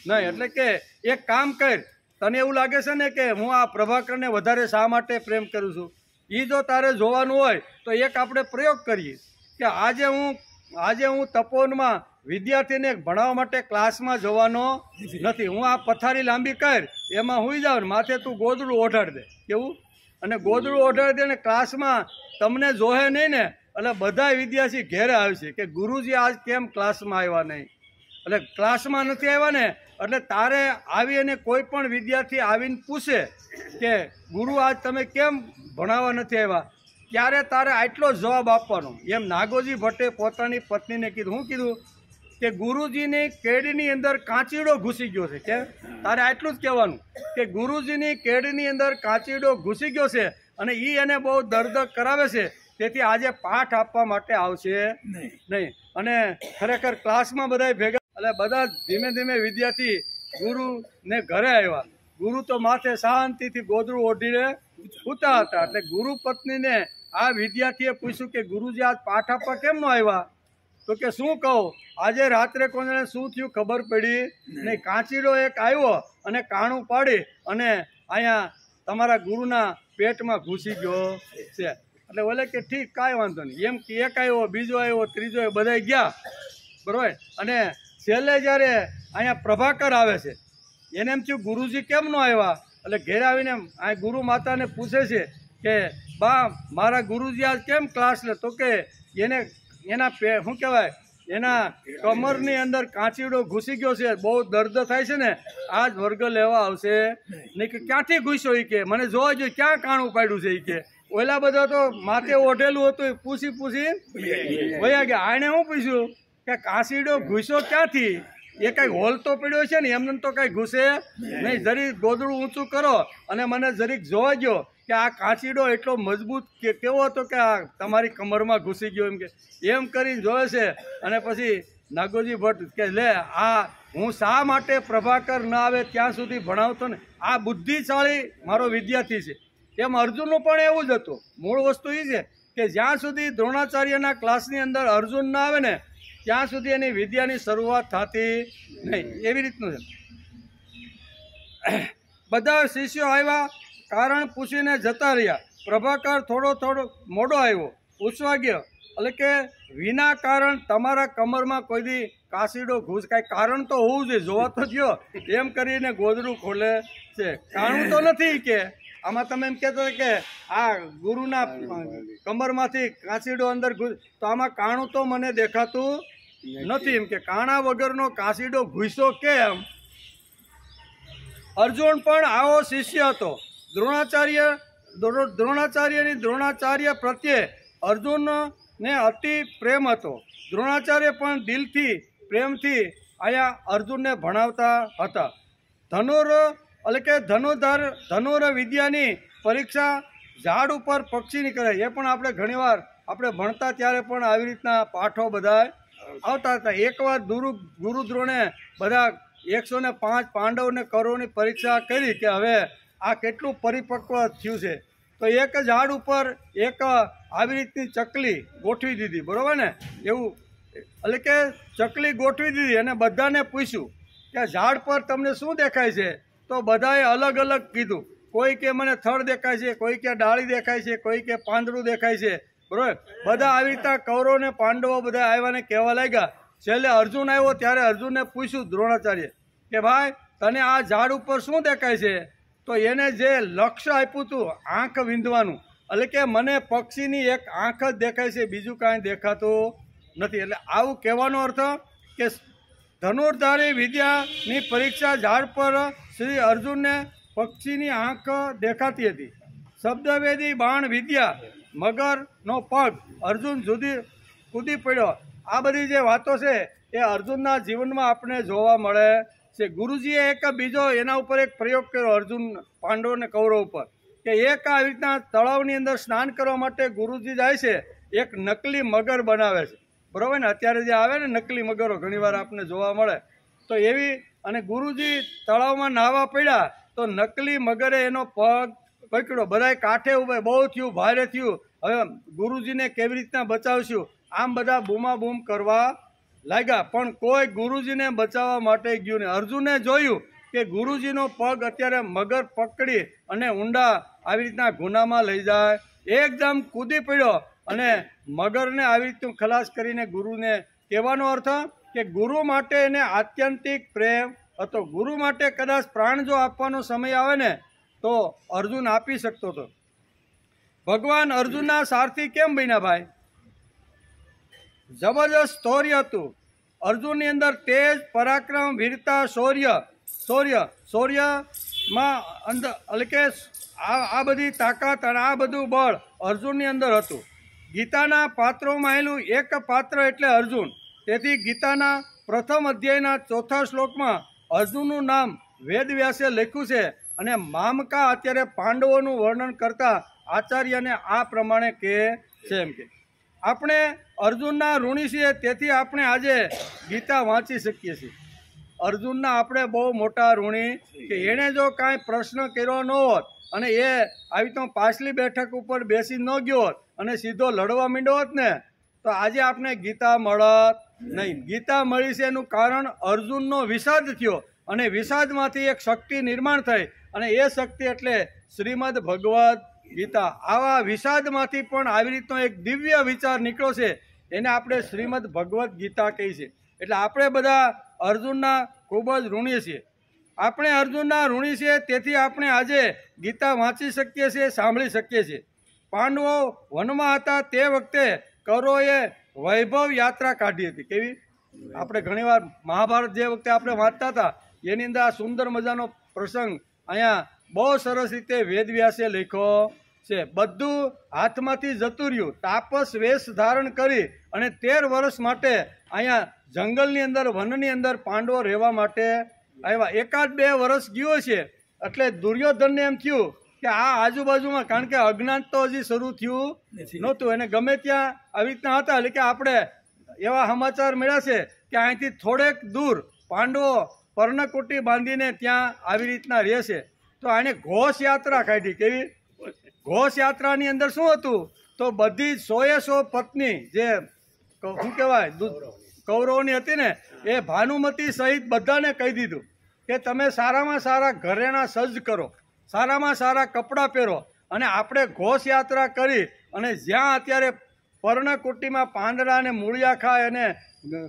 નહીં. એટલે કે એક કામ કર, તને એવું લાગે છે ને કે હું આ પ્રભાકરને વધારે શા માટે પ્રેમ કરું છું, એ જો તારે જોવાનું હોય તો એક આપણે પ્રયોગ કરીએ કે આજે હું તપોવનમાં વિદ્યાર્થીને ભણાવવા માટે ક્લાસમાં જવાનો નથી. હું આ પથારી લાંબી કર, એમાં હુઈ જાવ ને માથે તું ગોદડું ઓઢાડી દે. કેવું? અને ગોદડું ઓઢાડી દે ને ક્લાસમાં તમને જોહે નહીં ને એટલે બધા વિદ્યાર્થી ઘેરે આવશે કે ગુરુજી આજ કેમ ક્લાસમાં આવ્યા નહીં. એટલે ક્લાસમાં નથી આવ્યા ને એટલે તારે આવી અને કોઈ પણ વિદ્યાર્થી આવીને પૂછે કે ગુરુ આજ તમે કેમ ભણાવવા નથી આવ્યા, ત્યારે તારે આટલો જવાબ આપવાનો. એમ નાગોજી ભટ્ટે પોતાની પત્નીને કીધું. શું કીધું? કે ગુરુજીની કેડીની અંદર કાંચીડો ઘૂસી ગયો છે. કે તારે આટલું જ કહેવાનું કે ગુરુજીની કેડીની અંદર કાંચીડો ઘૂસી ગયો છે અને એ એને બહુ દર્દ કરાવે છે, તેથી આજે પાઠ આપવા માટે આવશે નહીં. અને ખરેખર ક્લાસમાં બધા ભેગા એટલે બધા ધીમે ધીમે વિદ્યાર્થી ગુરુને ઘરે આવ્યા. ગુરુ તો માથે શાંતિથી ગોદડું ઓઢીને સૂતા હતા. એટલે ગુરુ પત્નીને આ વિદ્યાર્થીએ પૂછ્યું કે ગુરુજી આજ પાઠ આપવા કેમ ન આવ્યા? તો કે શું કહું, આજે રાત્રે કોને શું થયું ખબર પડી નહીં. કાંચીડો એક આવ્યો અને કાણું પાડી અને અહીંયા તમારા ગુરુના પેટમાં ઘૂસી ગયો છે. એટલે બોલે કે ઠીક, કાંઈ વાંધો નહીં. એમ કે એક આવ્યો, બીજો આવ્યો, ત્રીજો આવ્યો, બધા ગયા, બરાબર. અને છેલ્લે જ્યારે અહીંયા પ્રભાકર આવે છે, એને એમ થયું ગુરુજી કેમ ન આવ્યા. એટલે ઘેર આવીને આ ગુરુ માતાને પૂછે છે કે બા, મારા ગુરુજી આજ કેમ ક્લાસ લે. તો કે એને એના શું કહેવાય, એના કમરની અંદર કાંચીડો ઘૂસી ગયો છે, બહુ દર્દ થાય છે ને, આજ વર્ગ લેવા આવશે નહીં. કે ક્યાંથી ઘૂસ્યો એ કે મને જોવા જોઈએ, ક્યાં કાણું પાડ્યું છે એ કે. ઓલા બધા તો માથે ઓઢેલું હતું, પૂછી વયા ગયા. આને શું પૂછ્યું કે કાંચીડો ઘૂસ્યો ક્યાંથી, એ કાંઈ હોલ તો પડ્યો છે ને, એમને તો કાંઈ ઘૂસે નહીં. જરીક ગોદડું ઊંચું કરો અને મને જરીક જોવા ગયો કે આ કાંચીડો એટલો મજબૂત કે કેવો હતો કે આ તમારી કમરમાં ઘૂસી ગયો. એમ કરીને જોવે છે. અને પછી નાગોજી ભટ્ટ કે લે, આ હું શા માટે પ્રભાકર ન આવે ત્યાં સુધી ભણાવતો ને, આ બુદ્ધિશાળી મારો વિદ્યાર્થી છે. એમ અર્જુનનું પણ એવું જ હતું. મૂળ વસ્તુ એ છે કે જ્યાં સુધી દ્રોણાચાર્યના ક્લાસની અંદર અર્જુન ના આવે ને ત્યાં સુધી એની વિદ્યાની શરૂઆત થતી નહીં. એવી રીતનું છે. બધા શિષ્યો આવ્યા, કારણ પૂછીને જતા રહ્યા. પ્રભાકર થોડો મોડો આવ્યો, પૂછવા ગયો. એટલે કે વિના કારણ તમારા કમરમાં કોઈ દી કાંચીડો ઘૂસ, કાંઈ કારણ તો હોવું જોઈએ, જોવા તો થયો. એમ કરીને ગોદડું ખોલે છે. કાણું તો નથી કે આમાં તમે એમ કહેતા કે આ ગુરુના કમરમાંથી કાંચીડો અંદર ઘૂસ, તો આમાં કાણું તો મને દેખાતું નથી. એમ કે કાણા વગરનો કાંચીડો ઘૂસ્યો કેમ. અર્જુન પણ આવો શિષ્ય હતો. દ્રોણાચાર્ય પ્રત્યે અર્જુનને અતિ પ્રેમ હતો. દ્રોણાચાર્ય પણ દિલથી પ્રેમથી આયા અર્જુનને ભણાવતા હતા. એટલે કે ધનુર વિદ્યાની પરીક્ષા ઝાડ ઉપર પક્ષીની કરે. એ પણ આપણે ઘણીવાર આપણે ભણતા ત્યારે પણ આવી રીતના પાઠો બધા આવતા હતા. એકવાર ગુરુ દ્રોણે બધા 105 પાંડવને કૌરવની પરીક્ષા કરી કે હવે આ કેટલું પરિપક્વ થયું છે. તો એક ઝાડ ઉપર એક આવી રીતની ચકલી ગોઠવી દીધી, બરાબર ને. એવું એટલે કે ચકલી ગોઠવી દીધી અને બધાને પૂછ્યું કે ઝાડ પર તમને શું દેખાય છે. તો બધાએ અલગ અલગ કીધું. કોઈ કે મને થડ દેખાય છે, કોઈ કે ડાળી દેખાય છે, કોઈ કે પાંદડું દેખાય છે, બરાબર. બધા આવી રીતના કૌરવ ને પાંડવો બધા આવ્યા ને કહેવા લાગ્યા. છેલ્લે અર્જુન આવ્યો ત્યારે અર્જુનને પૂછ્યું દ્રોણાચાર્ય કે ભાઈ તને આ ઝાડ ઉપર શું દેખાય છે. તો એને જે લક્ષ્ય આપ્યું હતું આંખ વીંધવાનું, એટલે કે મને પક્ષીની એક આંખ જ દેખાય છે, બીજું કાંઈ દેખાતું નથી. એટલે આવું કહેવાનો અર્થ કે ધનુર્ધારી વિદ્યાની પરીક્ષા ઝાડ પર શ્રી અર્જુનને પક્ષીની આંખ દેખાતી હતી. શબ્દવેદી બાણ વિદ્યા મગરનો પગ અર્જુન કૂદી પડ્યો. આ બધી જે વાતો છે એ અર્જુનના જીવનમાં આપણે જોવા મળે છે. ગુરુજીએ એક બીજો એના ઉપર એક પ્રયોગ કર્યો અર્જુન પાંડવ અને કૌરવ ઉપર કે એક આવી રીતના તળાવની અંદર સ્નાન કરવા માટે ગુરુજી જાય છે, એક નકલી મગર બનાવે છે, બરાબર ને. અત્યારે જે આવે ને નકલી મગરો ઘણીવાર આપણને જોવા મળે. તો એવી અને ગુરુજી તળાવમાં નાહવા પડ્યા તો નકલી મગરે એનો પગ પકડ્યો. બધાએ કાંઠે ઉભા, બહુ થયું, ભારે થયું, હવે ગુરુજીને કેવી રીતના બચાવશું, આમ બધા બૂમાબૂમ કરવા લાગ્યા. પણ કોઈ ગુરુજીને બચાવવા માટે ગયું નહીં. અર્જુને જોયું કે ગુરુજીનો પગ અત્યારે મગર પકડી અને ઊંડા આવી રીતના ગુનામાં લઈ જાય. એકદમ કૂદી પડ્યો અને મગરને આવી રીતનું ખલાસ કરીને ગુરુને કહેવાનો અર્થ કે ગુરુ માટે એને આત્યંતિક પ્રેમ હતો. ગુરુ માટે કદાચ પ્રાણ જો આપવાનો સમય આવે ને તો અર્જુન આપી શકતો હતો. ભગવાન અર્જુનના સારથી કેમ બન્યા ભાઈ? જબરજસ્ત શૌર્ય હતું અર્જુનની અંદર. તેજ, પરાક્રમ, વીરતા, શૌર્યમાં અંદર એટલે કે આ બધી તાકાત અને આ બધું બળ અર્જુનની અંદર હતું. ગીતાના પાત્રોમાં આવેલું એક પાત્ર એટલે અર્જુન. તેથી ગીતાના પ્રથમ અધ્યાયના 4થા શ્લોકમાં અર્જુનનું નામ વેદવ્યાસે લખ્યું છે. અને મામકા અત્યારે પાંડવોનું વર્ણન કરતા આચાર્યને આ પ્રમાણે કહે છે એમ કે આપણે અર્જુનના ઋણી છીએ, તેથી આપણે આજે ગીતા વાંચી શકીએ છીએ. અર્જુનના આપણે બહુ મોટા ઋણી કે એણે જો કાંઈ પ્રશ્ન કર્યો ન હોત અને એ આવી તો પાછલી બેઠક ઉપર બેસી ન ગયો હોત અને સીધો લડવા માંડ્યો હોત ને તો આજે આપણે ગીતા મળત નહીં. ગીતા મળી છે એનું કારણ અર્જુનનો વિષાદ થયો અને વિષાદમાંથી એક શક્તિ નિર્માણ થઈ અને એ શક્તિ એટલે શ્રીમદ ભગવદ્ ગીતા. આવા વિષાદમાંથી પણ આવી રીતનો એક દિવ્ય વિચાર નીકળ્યો છે, એને આપણે શ્રીમદ ભગવદ્ ગીતા કહી છે. એટલે આપણે બધા અર્જુનના ખૂબ જ ઋણી છીએ. આપણે અર્જુનના ઋણી છીએ, તેથી આપણે આજે ગીતા વાંચી શકીએ છીએ, સાંભળી શકીએ છીએ. પાંડવો વનમાં હતા તે વખતે કૌરવોએ વૈભવ યાત્રા કાઢી હતી. કેવી? આપણે ઘણીવાર મહાભારત જે વખતે આપણે વાંચતા હતા એની અંદર આ સુંદર મજાનો પ્રસંગ અહીંયા બહુ સરસ રીતે વેદવ્યાસે લખ્યો છે. બધું હાથમાંથી જતું રહ્યું. તાપસ વેશ ધારણ કરી અને 13 વર્ષ માટે અહીંયા જંગલની અંદર વનની અંદર પાંડવો રહેવા માટે આવ્યા. 1-2 વર્ષ ગયો છે એટલે દુર્યોધનને એમ થયું કે આ આજુબાજુમાં, કારણ કે અજ્ઞાન તો હજી શરૂ થયું નહોતું, એને ગમે ત્યાં આવી રીતના હતા. એટલે કે આપણે એવા સમાચાર મળ્યા છે કે અહીંથી થોડેક દૂર પાંડવો પર્ણકુટી બાંધીને ત્યાં આવી રીતના રહે છે. તો આને ઘોષ યાત્રા કાઢી. કેવી? ઘોષ યાત્રાની અંદર શું હતું? તો બધી 100 પત્ની જે શું કહેવાય કૌરવોની હતી ને, એ ભાનુમતી સહિત બધાને કહી દીધું કે તમે સારામાં સારા ઘરેણાં સજ્જ કરો, સારામાં સારા કપડાં પહેરો અને આપણે ઘોષ યાત્રા કરી અને જ્યાં અત્યારે પર્ણકુટીમાં પાંદડા અને મૂળિયા ખાય અને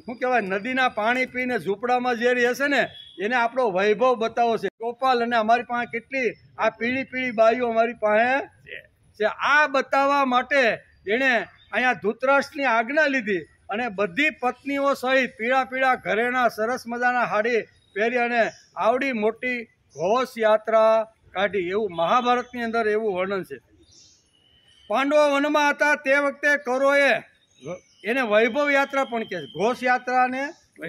શું કહેવાય નદીના પાણી પીને ઝૂંપડામાં જે રહેશે ને એને આપણો વૈભવ બતાવો છે. ગોપાલ અને અમારી પાસે કેટલી આ પીળી બાઈઓ અમારી પાસે છે. આ બતાવવા માટે એણે અહીંયા ધૃતરાષ્ટ્રની આજ્ઞા લીધી અને બધી પત્નીઓ સહિત પીળા ઘરેણા સરસ મજાના હાડી પહેરી અને આવડી મોટી ઘોષ યાત્રા કાઢી. એવું મહાભારતની અંદર એવું વર્ણન છે. પાંડવો વનમાં હતા તે વખતે કૌરવોએ એને વૈભવ યાત્રા પણ કહે છે. ઘોષ યાત્રાને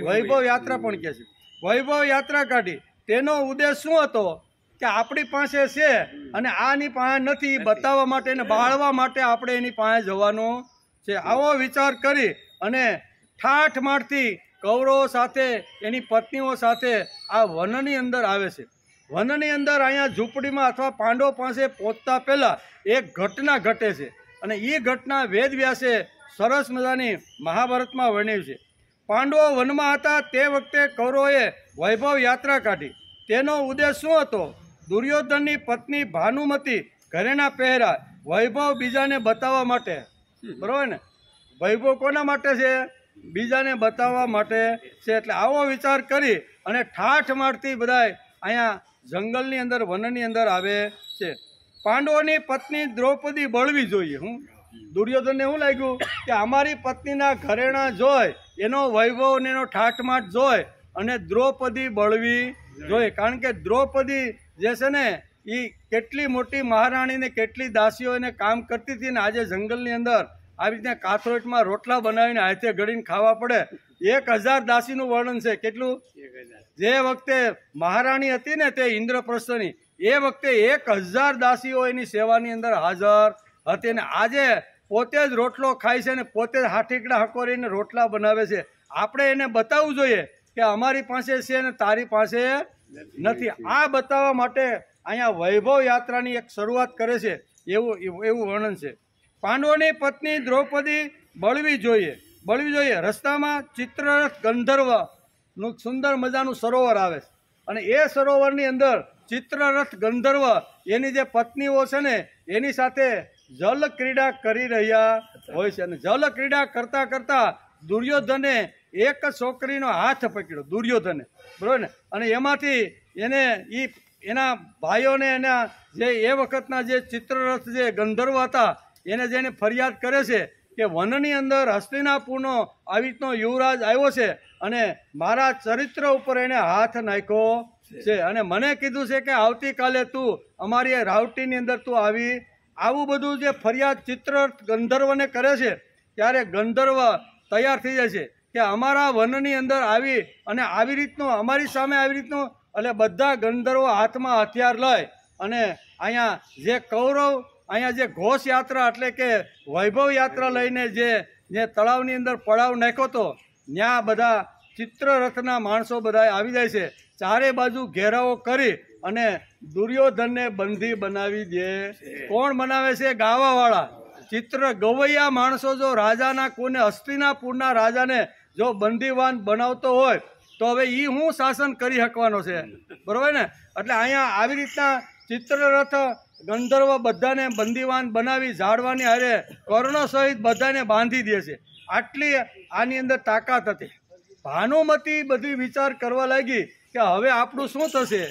વૈભવ યાત્રા પણ કહે છે. વૈભવ યાત્રા કાઢી. તેનો ઉદ્દેશ શું હતો કે આપણી પાસે છે અને આની પાસે નથી, બતાવવા માટે અને બાળવા માટે આપણે એની પાસે જવાનું છે. આવો વિચાર કરી અને ઠાઠમાઠથી કૌરવો સાથે એની પત્નીઓ સાથે આ વનની અંદર આવે છે. વનની અંદર અહીંયા ઝૂંપડીમાં અથવા પાંડવો પાસે પહોંચતા પહેલાં એક ઘટના ઘટે છે અને એ ઘટના વેદવ્યાસે સરસ મજાની મહાભારતમાં વર્ણવ્યું છે. પાંડવો વનમાં હતા તે વખતે કૌરવોએ વૈભવ યાત્રા કાઢી. તેનો ઉદ્દેશ શું હતો? દુર્યોધનની પત્ની ભાનુમતી ઘરેણાં પહેરા, વૈભવ બીજાને બતાવવા માટે. બરાબર ને? વૈભવ કોના માટે છે? બીજાને બતાવવા માટે છે. એટલે આવો વિચાર કરી અને ઠાઠમાઠથી બધાય અહીંયા જંગલની અંદર વનની અંદર આવે છે. પાંડવોની પત્ની દ્રૌપદી બળવી જોઈએ. હું દુર્યોધનને શું લાગ્યું કે અમારી પત્નીના ઘરેણા જોઈ, એનો વૈભવ ને એનો ઠાઠમાઠ જોઈ અને દ્રૌપદી બળવી જોઈએ. કારણ કે દ્રૌપદી જે છે ને એ કેટલી મોટી મહારાણીને કેટલી દાસીઓ એને કામ કરતી હતી ને આજે જંગલની અંદર આવી રીતે કાથરોટમાં રોટલા બનાવીને હાથે ઘડીને ખાવા પડે. 1000 દાસીનું વર્ણન છે. કેટલું? જે વખતે મહારાણી હતી ને તે ઇન્દ્રપ્રસ્થની, એ વખતે 1000 દાસીઓ એની સેવાની અંદર હાજર હતી ને આજે પોતે જ રોટલો ખાય છે ને પોતે જ હાથીકડા હકોરીને રોટલા બનાવે છે. આપણે એને બતાવવું જોઈએ કે અમારી પાસે છે ને તારી પાસે નથી. આ બતાવવા માટે અહીંયા વૈભવ યાત્રાની એક શરૂઆત કરે છે. એવું વર્ણન છે. પાંડવોની પત્ની દ્રૌપદી બળવી જોઈએ. રસ્તામાં ચિત્રરથ ગંધર્વનું સુંદર મજાનું સરોવર આવે છે અને એ સરોવરની અંદર ચિત્રરથ ગંધર્વ એની જે પત્નીઓ છે ને એની સાથે જલ ક્રીડા કરી રહ્યા હોય છે. અને જલ ક્રીડા કરતા કરતા દુર્યોધને એક છોકરીનો હાથ પકડ્યો. દુર્યોધને, બરોબર ને? અને એમાંથી એને એના ભાઈઓને એના જે એ વખતના જે ચિત્રરથ જે ગંધર્વ હતા એને જેને ફરિયાદ કરે છે કે વનની અંદર હસ્તિનાપુરનો આવી રીતનો યુવરાજ આવ્યો છે અને મારા ચરિત્ર ઉપર એને હાથ નાખ્યો છે અને મને કીધું છે કે આવતીકાલે તું અમારી રાવટીની અંદર તું આવું બધું જે ફરિયાદ ચિત્રરથ ગંધર્વને કરે છે ત્યારે ગંધર્વ તૈયાર થઈ જાય છે કે અમારા વનની અંદર આવી અને આવી રીતનું અમારી સામે આવી રીતનું. એટલે બધા ગંધર્વો હાથમાં હથિયાર લઈ અને અહીંયા જે કૌરવ અહીંયા જે ઘોષ યાત્રા એટલે કે વૈભવ યાત્રા લઈને જે તળાવની અંદર પડાવ નાખ્યો હતો ત્યાં બધા ચિત્રરથના માણસો બધા આવી જાય છે. ચારે બાજુ ઘેરાવો કરી અને દુર્યોધનને બંધી બનાવી દે. કોણ બનાવે છે? ગાવાવાળા. ચિત્ર ગવૈયા માણસો જો રાજાના કોને હસ્તિનાપુરના રાજાને જો બંદીવાન બનાવતો હોય તો હવે એ હું શાસન કરી શકવાનો છે, બરોબર ને? એટલે અહીંયા આવી રીતના ચિત્રરથ ગંધર્વ બધાને બંદીવાન બનાવી ઝાડવાની હારે કર્ણ સહિત બધાને બાંધી દે છે. આટલી આની અંદર તાકાત હતી. ભાનુમતી બધી વિચાર કરવા લાગી કે હવે આપણું શું થશે,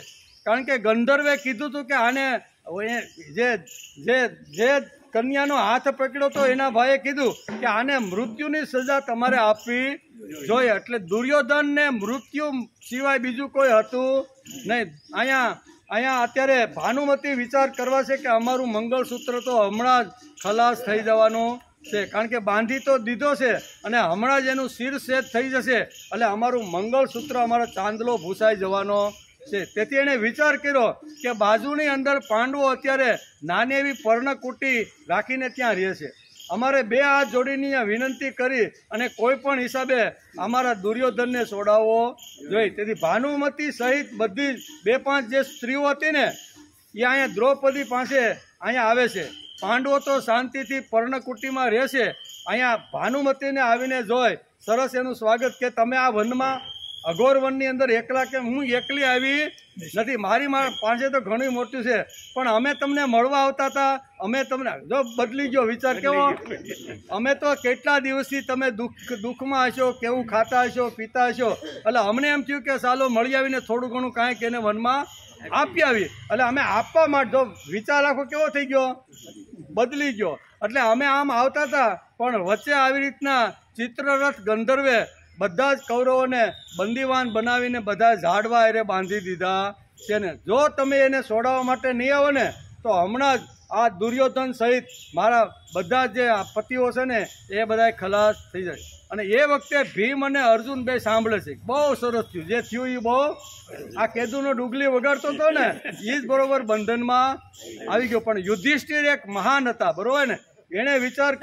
કારણ કે ગંધર્વે કીધું હતું કે આને જે જે જે કન્યાનો હાથ પકડ્યો તો એના ભાઈએ કીધું કે આને મૃત્યુની સજા તમારે આપવી જોઈએ. એટલે દુર્યોધનને મૃત્યુ સિવાય બીજું કોઈ હતું નહીં. અહીંયા અત્યારે ભાનુમતી વિચાર કરવા છે કે અમારું મંગળસૂત્ર તો હમણાં જ ખલાસ થઈ જવાનું છે, કારણ કે બાંધી તો દીધો છે અને હમણાં જ એનું શિરછેદ થઈ જશે, એટલે અમારું મંગળસૂત્ર અમારો ચાંદલો ભૂસાઈ જવાનો છે. તેથી એણે વિચાર કર્યો કે બાજુની અંદર પાંડવો અત્યારે નાની એવી પર્ણકુટી રાખીને ત્યાં રહે છે, અમારે બે હાથ જોડીને વિનંતી કરી અને કોઈ પણ હિસાબે અમારા દુર્યોધનને છોડાવવો જોઈએ. તેથી ભાનુમતી સહિત બધી 2-5 જે સ્ત્રીઓ હતી ને એ અહીંયા દ્રૌપદી પાસે અહીંયા આવે છે. પાંડવો તો શાંતિથી પર્ણકુટીમાં રહેશે, અહીંયા ભાનુમતીને આવીને જોઈ સરસ એનું સ્વાગત કે તમે આ વનમાં અઘોર વનની અંદર એકલા, કે હું એકલી આવી નથી, મારી પાસે તો ઘણું મોટું છે, પણ અમે તમને મળવા આવતા હતા, અમે તમને જો બદલી ગયો વિચાર કેવો, અમે તો કેટલા દિવસથી તમે દુઃખમાં હશો, કેવું ખાતા હશો, પીતા હશો, એટલે અમને એમ થયું કે ચાલો મળી આવીને થોડું ઘણું કાંઈક એને વનમાં આપી આવી, એટલે અમે આપવા માટે જો વિચાર આખો કેવો થઈ ગયો, બદલી ગયો. એટલે અમે આમ આવતા હતા, પણ વચ્ચે આવી રીતના ચિત્રરથ ગંધર્વે બધા જ કૌરવોને બંદીવાન બનાવીને બધા ઝાડવા એરે બાંધી દીધા છે ને. જો તમે એને છોડાવવા માટે નહીં આવો ને તો હમણાં જ આ દુર્યોધન સહિત મારા બધા જે પતિઓ છે ને એ બધા ખલાસ થઈ જાય. અને એ વખતે ભીમ અને અર્જુન બે સાંભળે છે. બહુ સરસ થયું જે થયું એ બહુ. આ કેદુનો ડુગલી વગાડતો હતો ને એ જ બરોબર બંધનમાં આવી ગયો. પણ યુધિષ્ઠિર એક મહાન હતા, બરોબર ને? એણે વિચાર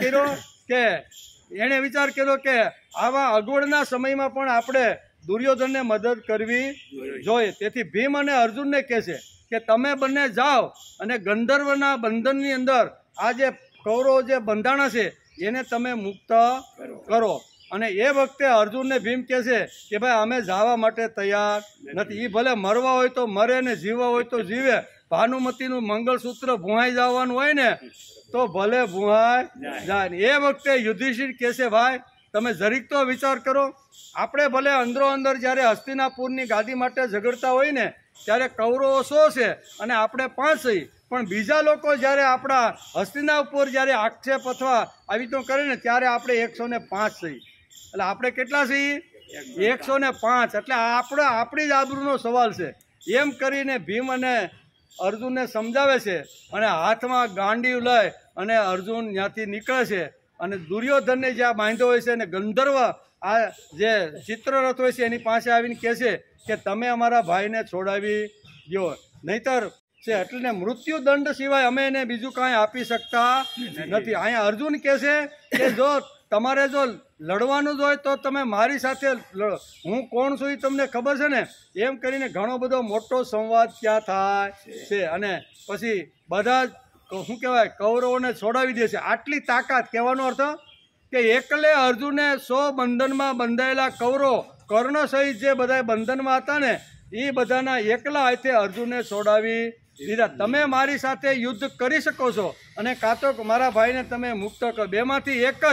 કર્યો કે આવા અગવડના સમયમાં પણ આપણે દુર્યોધનને મદદ કરવી જોઈએ. તેથી ભીમ અને અર્જુનને કહે છે કે તમે બંને જાઓ અને ગંધર્વના બંધનની અંદર આ જે કૌરવો જે બંધાણા છે એને તમે મુક્ત કરો. અને એ વખતે અર્જુનને ભીમ કહે છે કે ભાઈ અમે જવા માટે તૈયાર નથી, એ ભલે મરવા હોય તો મરે ને જીવવા હોય તો જીવે. ભાનુમતીનું મંગળસૂત્ર ભૂહાઈ જવાનું હોય ને તો ભલે ભૂહાઈ જાય. એ વખતે યુધિષ્ઠિર કહે છે ભાઈ તમે જરીક તો વિચાર કરો, આપણે ભલે અંદરો અંદર જ્યારે હસ્તિનાપુરની ગાદી માટે ઝઘડતા હોય ને ત્યારે કૌરવો 100 છે અને આપણે 5 છીએ, પણ બીજા લોકો જ્યારે આપણા હસ્તિનાપુર જ્યારે આક્ષેપ અથવા આવી તો કરે ને ત્યારે આપણે 105 છીએ. એટલે આપણે કેટલા છીએ? 105. એટલે આપણી જ આબરૂનો સવાલ છે. એમ કરીને ભીમ અને અર્જુનને સમજાવે છે અને હાથમાં ગાંડીવ લઈ અને અર્જુન ત્યાંથી નીકળે છે. અને દુર્યોધનને જ્યાં બાંધ્યો હોય છે અને ગંધર્વ આ જે ચિત્રરથ હોય છે એની પાસે આવીને કહે છે કે તમે અમારા ભાઈને છોડાવી દો, નહીતર છે એટલે મૃત્યુદંડ સિવાય અમે એને બીજું કાંઈ આપી શકતા નથી. અહીંયા અર્જુન કહે છે કે જો તમારે જો લડવાનું જ હોય તો તમે મારી સાથે લડો, હું કોણ છું એ તમને ખબર છે ને. એમ કરીને ઘણો બધો મોટો સંવાદ ત્યાં થાય છે અને પછી બધા જ શું કહેવાય કૌરવોને છોડાવી દે છે. આટલી તાકાત કહેવાનો અર્થ કે એકલે અર્જુને 100 બંધનમાં બંધાયેલા કૌરવો કર્ણ સહિત જે બધા બંધનમાં હતા ને એ બધાના એકલા હાથે અર્જુનને છોડાવી દીધા. તમે મારી સાથે યુદ્ધ કરી શકો છો અને કાં તો મારા ભાઈને તમે મુક્ત કરો. બેમાંથી એક જ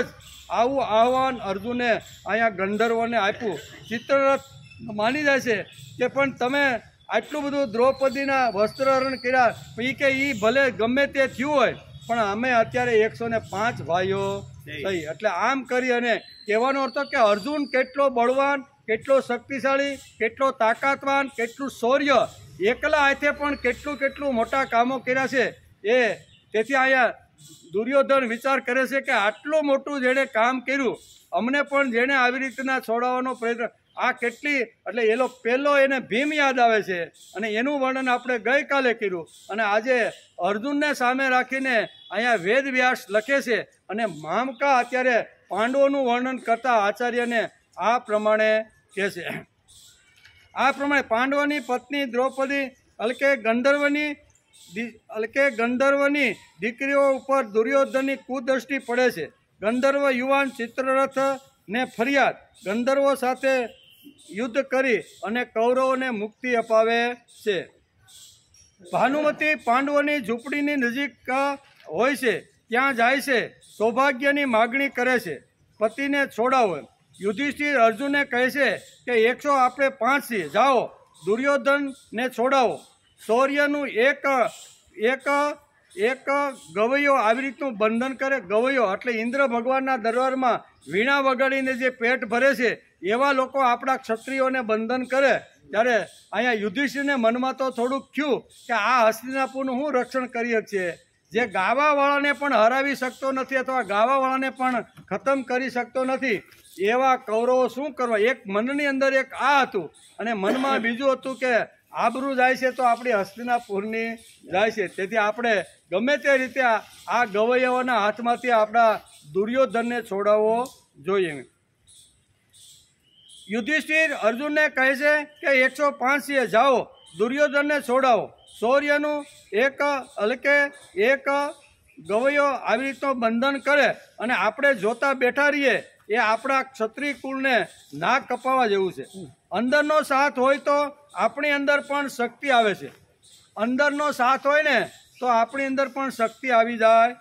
આવું આહ્વાન અર્જુને અહીંયા ગંધર્વોને આપ્યું. ચિત્રરથ માની જાય છે કે પણ તમે આટલું બધું દ્રૌપદીના વસ્ત્રહરણ કર્યા, એ કે એ ભલે ગમે તે થયું હોય પણ અમે અત્યારે 105 ભાઈઓ થઈ. એટલે આમ કરી અને કહેવાનો અર્થ કે અર્જુન કેટલો બળવાન, કેટલો શક્તિશાળી, કેટલો તાકાતવાન, કેટલું શૌર્ય, એકલા હાથે પણ કેટલું મોટા કામો કર્યા છે એ. તેથી અહીંયા દુર્યોધન વિચાર કરે છે કે આટલું મોટું જેણે કામ કર્યું અમને પણ જેણે આવી રીતના છોડાવવાનો પ્રયત્ન આ કેટલી, એટલે પહેલો એને ભીમ યાદ આવે છે અને એનું વર્ણન આપણે ગઈકાલે કર્યું. અને આજે અર્જુનને સામે રાખીને અહીંયા વેદવ્યાસ લખે છે અને મામકા અત્યારે પાંડવોનું વર્ણન કરતા આચાર્યને આ પ્રમાણે કહે છે. આ પ્રમાણે પાંડવોની પત્ની દ્રૌપદી એટલે કે ગંધર્વની કે ગંધર્વની દીકરીઓ ઉપર દુર્યોધનની કુદ્રષ્ટિ પડે છે. ગંધર્વ યુવાન ચિત્રરથને ફરિયાદ ગંધર્વો સાથે યુદ્ધ કરી અને કૌરવોને મુક્તિ અપાવે છે. ભાનુમતી પાંડવોની ઝૂંપડીની નજીક હોય છે, ત્યાં જાય છે, સૌભાગ્યની માગણી કરે છે, પતિને છોડાવો. યુધિષ્ઠિર અર્જુનને કહે છે કે 100 આપણે 5 છીએ, જાઓ દુર્યોધનને છોડાવો. શૌર્યનું એક ગવૈયો આવી રીતનું બંધન કરે. ગવૈયો એટલે ઇન્દ્ર ભગવાનના દરબારમાં વીણા વગાડીને જે પેટ ભરે છે એવા લોકો આપણા ક્ષત્રિયોને બંધન કરે. ત્યારે અહીંયા યુધિષ્ઠિરને મનમાં તો થોડુંક થયું કે આ હસ્તિનાપુરનું શું રક્ષણ કરી શકીએ, જે ગાવાવાળાને પણ હરાવી શકતો નથી અથવા ગાવાવાળાને પણ ખતમ કરી શકતો નથી, એવા કૌરવો શું કરવા. એક મનની અંદર એક આ હતું અને મનમાં બીજું હતું કે આબરૂ જાય છે તો આપણી હસ્તિનાપુરની જાય છે. તેથી આપણે ગમે તે રીતે આ ગવૈયાઓના હાથમાંથી આપણા દુર્યોધનને છોડાવવો જોઈએ. યુધિષ્ઠિર અર્જુનને કહે છે કે 105 છીએ, જાઓ દુર્યોધનને છોડાવો. શૌર્યનું એક ગવૈયો આવી રીતનો બંધન કરે અને આપણે જોતા બેઠા રહીએ એ આપણા ક્ષત્રિય કુળને નાક કપાવવા જેવું છે. અંદરનો સાથ હોય તો આપણી અંદર પણ શક્તિ આવે છે. અંદરનો સાથ હોય ને તો આપણી અંદર પણ શક્તિ આવી જાય,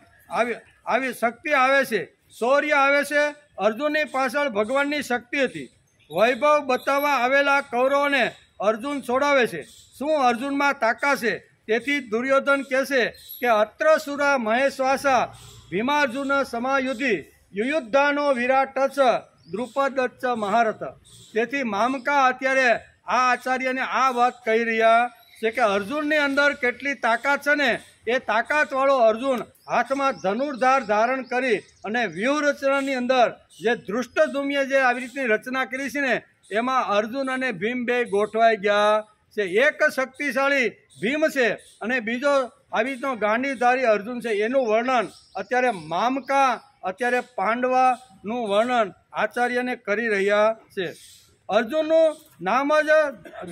આવી શક્તિ આવે છે, શૌર્ય આવે છે. અર્જુનની પાછળ ભગવાનની શક્તિ હતી. વૈભવ બતાવવા આવેલા કૌરવોને અર્જુન છોડાવે છે. શું અર્જુનમાં તાકાત છે? તેથી દુર્યોધન કહેશે કે અત્ર સુરા મહેશ્વાસા ભીમાર્જુન સમાયુધિ યુયુદ્ધાનો વિરાટ દ્રુપદ મહારથ. તેથી મામકા અત્યારે આ આચાર્યને આ વાત કહી રહ્યા છે કે અર્જુનની અંદર કેટલી તાકાત છે ને, એ તાકાતવાળો અર્જુન હાથમાં ધનુર્ધાર ધારણ કરી અને વ્યૂહરચનાની અંદર જે ધૃષ્ટદ્યુમ્ય જે આવી રીતની રચના કરી છે ને એમાં અર્જુન અને ભીમ બે ગોઠવાઈ ગયા છે. એક શક્તિશાળી ભીમ છે અને બીજો આવી રીતનો ગાંડીધારી અર્જુન છે. એનું વર્ણન અત્યારે મામકા અત્યારે પાંડવાનું વર્ણન આચાર્યને કરી રહ્યા છે. અર્જુનનું નામ જ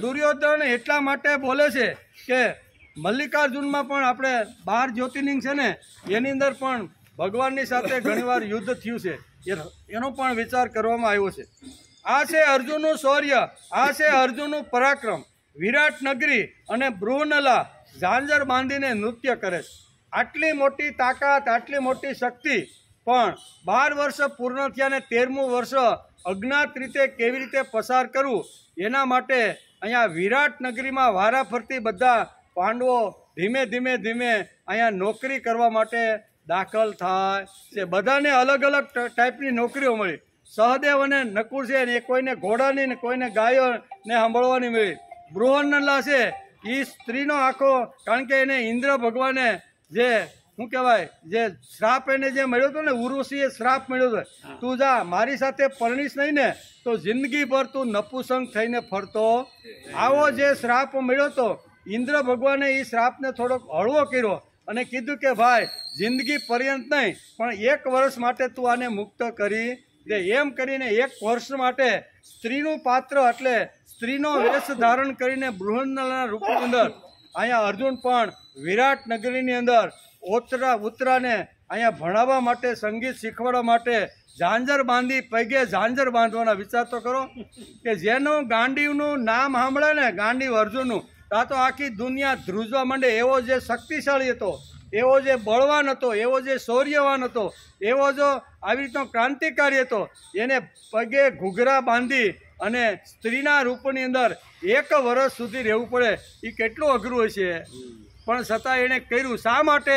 દુર્યોધન એટલા માટે બોલે છે કે મલ્લિકાર્જુનમાં પણ આપણે 12 જ્યોતિર્લિંગ છે ને એની અંદર પણ ભગવાનની સાથે ઘણીવાર યુદ્ધ થયું છે, એનો પણ વિચાર કરવામાં આવ્યો છે. આ છે અર્જુનનું શૌર્ય, આ છે અર્જુનનું પરાક્રમ. વિરાટ નગરી અને બૃહનલા ઝાંઝર બાંધીને નૃત્ય કરે છે. આટલી મોટી તાકાત, આટલી મોટી શક્તિ, પણ 12 વર્ષ પૂર્ણ થયા ને 13મું વર્ષ અજ્ઞાત રીતે કેવી રીતે પસાર કરવું, એના માટે અહીંયા વિરાટ નગરીમાં વારા ફરતી બધા પાંડવો ધીમે ધીમે અહીંયા નોકરી કરવા માટે દાખલ થાય છે. બધાને અલગ અલગ ટાઈપની નોકરીઓ મળી. સહદેવ અને નકુળ છે ને કોઈને ઘોડાની ને કોઈને ગાયોને સાંભળવાની મળી. બૃહનલા છે એ સ્ત્રીનો આખો, કારણ કે એને ઇન્દ્ર ભગવાને જે શું કહેવાય જે શ્રાપ એને જે મળ્યો હતો ને, ઉર્વશીએ શ્રાપ મળ્યો હતો, તું જા મારી સાથે પરણીશ નહીં ને તો જિંદગીભર તું નપુસંગ થઈને ફરતો. આવો જે શ્રાપ મળ્યો હતો, ઇન્દ્ર ભગવાને એ શ્રાપને થોડોક હળવો કર્યો અને કીધું કે ભાઈ જિંદગી પર્યંત નહીં પણ 1 વર્ષ માટે તું આને મુક્ત કરી દે. એમ કરીને 1 વર્ષ માટે સ્ત્રીનું પાત્ર એટલે સ્ત્રીનો વેશ ધારણ કરીને બૃહનલાના રૂપની અંદર અહીંયા અર્જુન પણ વિરાટ નગરીની અંદર ઉત્તરાને અહીંયા ભણાવવા માટે, સંગીત શીખવાડવા માટે ઝાંઝર બાંધી, પગે ઝાંઝર બાંધવાના. વિચાર તો કરો કે જેનું ગાંડીવનું નામ સાંભળે ને, ગાંડીવ અર્જુનનું, ત્યાં તો આખી દુનિયા ધ્રુજવા માંડે. એવો જે શક્તિશાળી હતો, એવો જે બળવાન હતો, એવો જે શૌર્યવાન હતો, એવો જો આવી રીતનો ક્રાંતિકારી હતો, એને પગે ઘૂઘરા બાંધી અને સ્ત્રીના રૂપની અંદર 1 વર્ષ સુધી રહેવું પડે, એ કેટલું અઘરું હોય છે. પણ છતાં એણે કર્યું. શા માટે?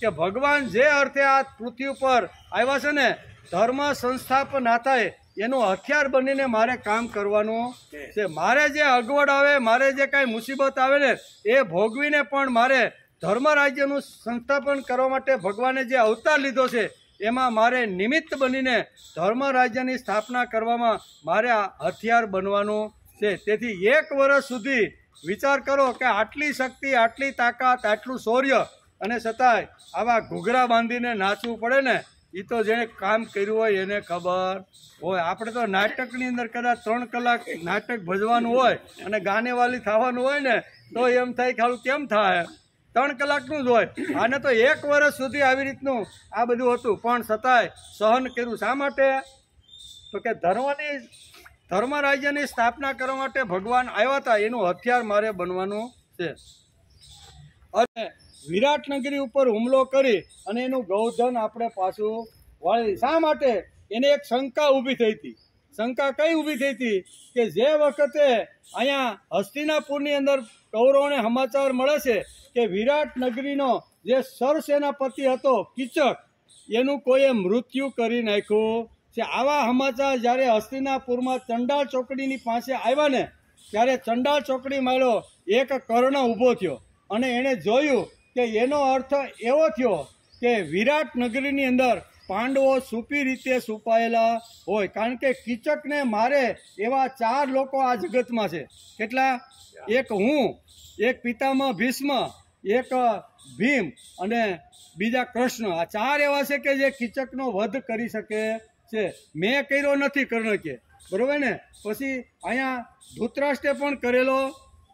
કે ભગવાન જે અર્થે આ પૃથ્વી ઉપર આવ્યા છે ને, ધર્મ સંસ્થાપન ના થાય એનું હથિયાર બનીને મારે કામ કરવાનું છે. મારે જે અગવડ આવે, મારે જે કાંઈ મુસીબત આવે ને એ ભોગવીને પણ મારે ધર્મ રાજ્યનું સંસ્થાપન કરવા માટે ભગવાને જે અવતાર લીધો છે એમાં મારે નિમિત્ત બનીને ધર્મ રાજ્યની સ્થાપના કરવામાં મારે આ હથિયાર બનવાનું છે. તેથી 1 વર્ષ સુધી વિચાર કરો કે આટલી શક્તિ, આટલી તાકાત, આટલું શૌર્ય અને છતાંય આવા ઘૂઘરા બાંધીને નાચવું પડે ને, એ તો જેણે કામ કર્યું હોય એને ખબર હોય. આપણે તો નાટકની અંદર કદાચ 3 કલાક નાટક ભજવાનું હોય અને ગાનેવાલી થવાનું હોય ને તો એમ થાય કે હાલું કેમ થાય, 3 કલાકનું જ હોય. આને તો 1 વર્ષ સુધી આવી રીતનું આ બધું હતું, પણ છતાંય સહન કર્યું. શા માટે? તો કે ધર્મ રાજ્યની સ્થાપના કરવા માટે ભગવાન આવ્યા હતા, એનું હથિયાર મારે બનવાનું છે. અને વિરાટનગરી ઉપર હુમલો કરી અને એનું ગૌધન આપણે પાછું વાળી. શા માટે? એને એક શંકા ઊભી થઈ હતી. શંકા કઈ ઊભી થઈ હતી કે જે વખતે અહીંયા હસ્તિનાપુરની અંદર કૌરવોને સમાચાર મળે છે કે વિરાટનગરીનો જે સરસેનાપતિ હતો કીચક, એનું કોઈએ મૃત્યુ કરી નાખ્યું છે. આવા સમાચાર જ્યારે હસ્તિનાપુરમાં ચંડાળ ચોકડીની પાસે આવ્યા ને, ત્યારે ચંડાળ ચોકડી માળો એક કર્ણ ઊભો થયો અને એણે જોયું કે એનો અર્થ એવો થયો કે વિરાટનગરીની અંદર પાંડવો છુપી રીતે છુપાયેલા હોય. કારણ કે કીચકને મારે એવા 4 લોકો આ જગતમાં છે. કેટલા? એક હું, એક પિતામહ ભીષ્મ, એક ભીમ અને બીજા કૃષ્ણ. આ 4 એવા છે કે જે કીચકનો વધ કરી શકે છે. મેં કર્યો નથી કર્ણ કે, બરોબર ને? પછી અહીંયા ધૃતરાષ્ટ્રે પણ કરેલો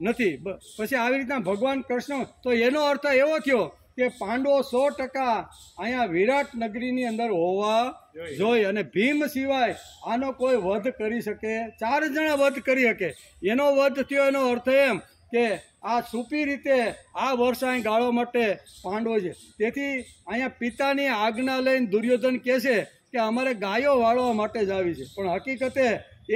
નથી. પછી આવી રીતના ભગવાન કૃષ્ણ, તો એનો અર્થ એવો થયો કે પાંડવો 100% અહીંયા વિરાટનગરીની અંદર હોવા જોઈએ. અને ભીમ સિવાય આનો કોઈ વધ કરી શકે, 4 જણા વધ કરી શકે. એનો વધ થયો એનો અર્થ એમ કે આ છુપી રીતે આ વર્ષ અહીં ગાળવા માટે પાંડવો છે. તેથી અહીંયા પિતાની આજ્ઞા લઈને દુર્યોધન કહે છે કે અમારે ગાયો વાળવા માટે જ આવી છે. પણ હકીકતે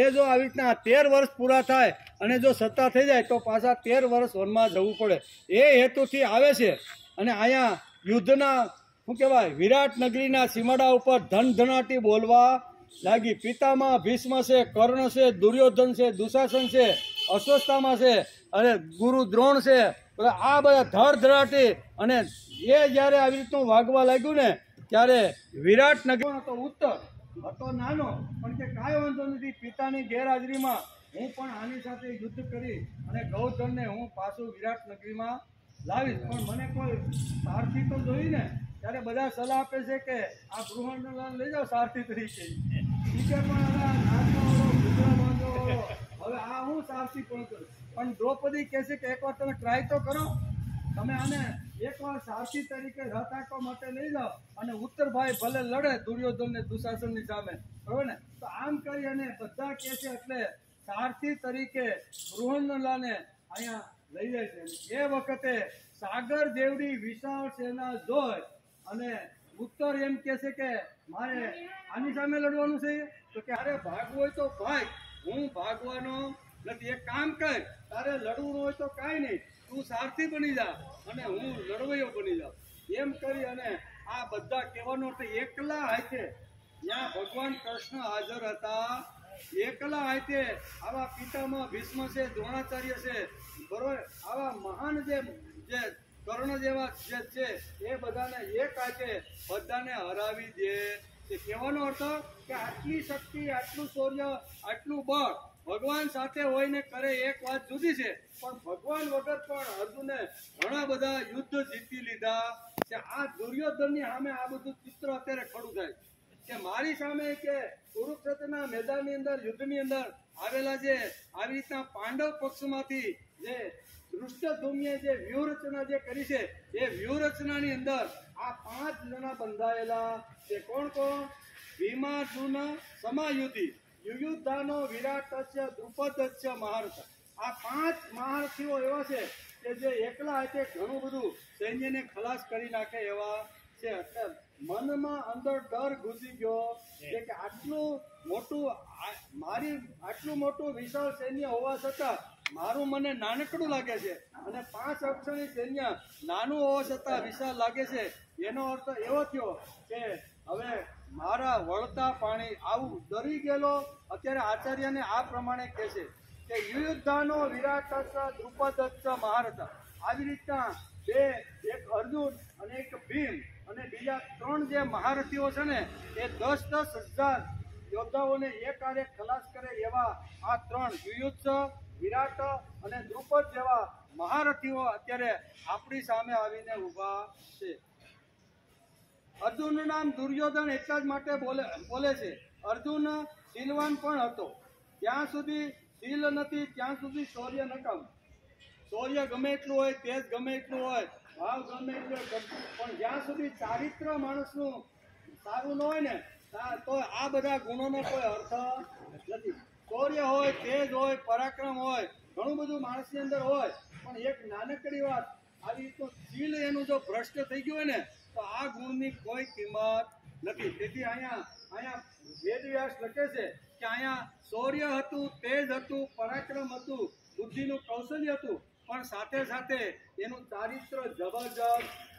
એ જો આવી રીતના 13 વર્ષ પૂરા થાય અને જો સત્તા થઈ જાય તો પાછા 13 વર્ષ વનમાં જવું પડે, એ હેતુથી આવે છે. અને અહીંયા યુદ્ધના શું કહેવાય, વિરાટનગરીના સીમાડા ઉપર ધનધનાટી બોલવા લાગી. પિતામહ ભીષ્મ છે, કર્ણ છે, દુર્યોધન છે, દુશાસન છે, અશ્વત્થામા છે અને ગુરુ દ્રોણ છે. આ બધા ધડધડાટી. અને એ જ્યારે આવી રીતનું વાગવા લાગ્યું ને, ત્યારે વિરાટનગર તો ઉત્તર હતો નાનો, પણ કે કાંઈ વાંધો નથી, પિતાની ગેરહાજરીમાં હું પણ આની સાથે યુદ્ધ કરી અને ગૌધનને હું પાછું વિરાટનગરીમાં લાવીશ. પણ મને કોઈ સારથી તો જોઈ ને, ત્યારે બધા સલાહ આપે છે કે આ બૃહણલાલ લઈ જાઓ સારથી તરીકે. હવે આ હું સારથી પણ કરું. પણ દ્રૌપદી કહે છે કે એકવાર તમે ટ્રાય તો કરો, તમે આને એકવાર સારથી તરીકે રથ આપવા માટે લઈ જાઓ અને ઉત્તરભાઈ ભલે લડે દુર્યોધન ને દુશાસનની સામે, બરોબર ને? તો આમ કરી અને બધા કહે છે એટલે સારથી તરીકે બૃહણલાલને અહીંયા લઈ જાય છે. એ વખતે સાગર જેવડી વિશાળ સેના જોઈ અને ઉત્તર એમ કે છે કે મારે આની સામે લડવાનું છે. તો કે અરે ભાગવું હોય તો ભાગ, હું ભાગવાનો નથી. એક કામ કર, તારે લડવું હોય તો કાંઈ નહીં, તું સારથી બની જા અને હું લડવૈયો બની જાઉં. એમ કરી અને આ બધા કહેવાનો અર્થ એકલા હાથે ત્યાં ભગવાન કૃષ્ણ હાજર હતા. એકલા હાથે આવા પિતામહ ભીષ્મ છે, દ્રોણાચાર્ય છે, બરોબર, આવા મહાન જે કર્ણ જેવા જે છે એ બધાને એક હાથે બધાને હરાવી દે છે. કહેવાનો અર્થ કે આટલી શક્તિ, આટલું શૌર્ય, આટલું બળ ભગવાન સાથે હોઈને કરે એક વાત જુદી છે, પણ ભગવાન વગર પણ અર્જુને ઘણા બધા યુદ્ધ જીતી લીધા છે. આ દુર્યોધનની સામે આ બધું ચિત્ર અત્યારે ખડું થાય કે મારી સામે કે કુરુક્ષેત્રના મેદાનની અંદર યુદ્ધની અંદર આવેલા જે આવી રીતના પાંડવ પક્ષમાંથી જે ધૃષ્ટદ્યુમ્ને જે વ્યૂહરચના જે કરી છે, એ વ્યૂહરચનાની અંદર આ 5 જણા બંધાયેલા છે. કોણ કોણ? ભીમાર્જુન સમાયુધિ, યુયુધાનો, વિરાટસ્ય, દ્રુપદસ્ય, મહારથ. આ 5 મહારથીઓ એવા છે કે જે એકલા હાથે ઘણું બધું સૈન્યને ખલાસ કરી નાખે એવા છે. એટલે મનમાં અંદર ડર ઘૂસી ગયો કે આટલું મોટું વિશાળ સૈન્ય હોવા છતાં મારું મને નાનકડું લાગે છે અને 5 અક્ષરની સૈન્ય નાનું હોવા છતાં વિશાળ લાગે છે. એનો અર્થ એવો થયો કે હવે મારા વળતા પાણી આવું ડરી ગયેલો. અત્યારે આચાર્યને આ પ્રમાણે કહે છે કે યુયુધાનો, વિરાટસ્ય, દ્રુપદસ્ય, મહારથ. આવી રીતના એક અર્જુન અને એક ભીમ અને બીજા 3 જે મહારથીઓ છે ને, એ 10,000 યોદ્ધાઓને એક હારે ખલાસ કરે એવા આ 3 યુયુત્સવ, વિરાટ અને દ્રુપદ જેવા મહારથીઓ અત્યારે આપણી સામે આવીને ઊભા છે. અર્જુનનું નામ દુર્યોધન એટલા જ માટે બોલે છે. અર્જુન શીલવાન પણ હતો. જ્યાં સુધી શીલ નથી ત્યાં સુધી શૌર્ય નકામ. શૌર્ય ગમે એટલું હોય, તેજ ગમે એટલું હોય, ભાવ ગમે એટલો કરજો, પણ જ્યાં સુધી ચારિત્ર માણસનું સારું ન હોય ને તો આ બધા ગુણોનો કોઈ અર્થ નથી. શૌર્ય હોય, તેજ હોય, પરાક્રમ હોય, ઘણું બધું માણસની અંદર હોય, પણ એક નાનકડી વાત આવી રીતનું શીલ એનું જો ભ્રષ્ટ થઈ ગયું હોય ને તો આ ગુણની કોઈ કિંમત નથી. તેથી અહીંયા વેદવ્યાસ લખે છે કે અહીંયા શૌર્ય હતું, તેજ હતું, પરાક્રમ હતું, બુદ્ધિનું કૌશલ્ય હતું, પણ સાથે સાથે એનું ચારિત્ર જબરજસ્ત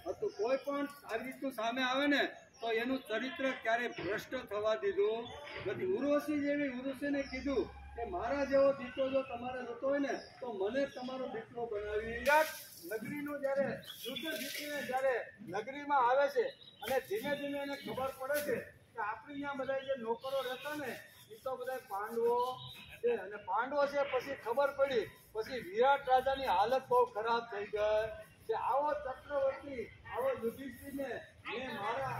હતું. કોઈ પણ આવી રીતનું સામે આવે ને તો એનું ચરિત્ર ક્યારેય ભ્રષ્ટ થવા દીધું નથી. ઉર્વશી જેવી ઉર્વશીને કીધું કે મારા જેવો દીકરો જો તમારે જતો હોય ને તો મને તમારો દીકરો બનાવી. નગરીનું જ્યારે યુદ્ધ જીતીને જ્યારે નગરીમાં આવે છે અને ધીમે ધીમે એને ખબર પડે છે કે આપણે અહીંયા બધા જે નોકરો રહેતા ને એ તો બધા પાંડવો છે, અને પાંડવો છે. પછી ખબર પડી, પછી વિરાટ રાજાની હાલત બહુ ખરાબ થઈ ગઈ કે આવો ચક્રવર્તી, આવો યુધિષ્ઠિરને મેં મારા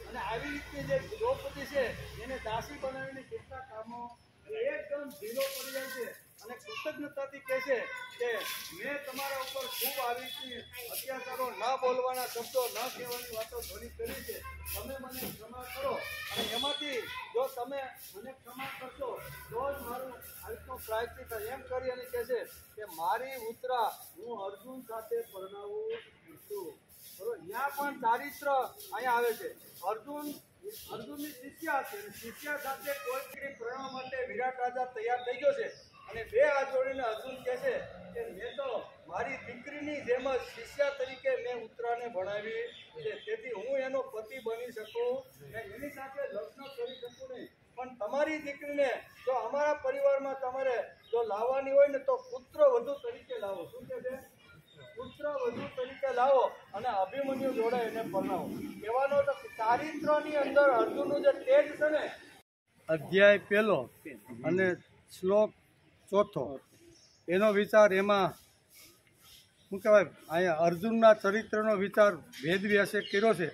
અને આવી રીતે જે દ્રૌપદી છે એને દાસી બનાવીને કેટલા કામો એકદમ ઢીલો પડી જાય છે અને કૃતજ્ઞતાથી કહે છે કે મેં તમારા ઉપર ખૂબ આવી રીતે અત્યાચારો, ન બોલવાના શબ્દો, ન કહેવાની વાતો ઘણી કરી છે, તમે મને ક્ષમા કરો અને એમાંથી જો તમે મને ક્ષમા કરશો તો જ મારું આટલું પ્રાયશ્ચિત થાય. એમ કરી અને કહે છે કે મારી ઉત્તરા હું અર્જુન સાથે પરણાવું છું. બરોબર, ત્યાં પણ ચારિત્ર અહીંયા આવે છે. અર્જુનની શિષ્યા છે, શિષ્યા સાથે કોઈ દીકરી પરણવા માટે વિરાટ રાજા તૈયાર થઈ ગયો છે અને બે હાથ જોડીને અર્જુન કહે છે કે મેં તો મારી દીકરીની જેમ જ શિષ્યા તરીકે મેં ઉત્તરાને ભણાવી છે, તેથી હું એનો પતિ બની શકું ને એની સાથે લગ્ન કરી શકું નહીં, પણ તમારી દીકરીને જો અમારા પરિવારમાં તમારે જો લાવવાની હોય ને તો પુત્ર વધુ તરીકે લાવો. શું કહે છે? પુત્ર વધુ તરીકે લાવો અને અભિમન્યુ જોડે એને પરણાવો. કહેવાનો તો ચારિત્રની અંદર અર્જુનનું જે તેજ છે ને. અધ્યાય 1 અને શ્લોક 4 એનો વિચાર એમાં શું કહેવાય, અહીંયા અર્જુનના ચરિત્રનો વિચાર વેદવ્યાસે કર્યો છે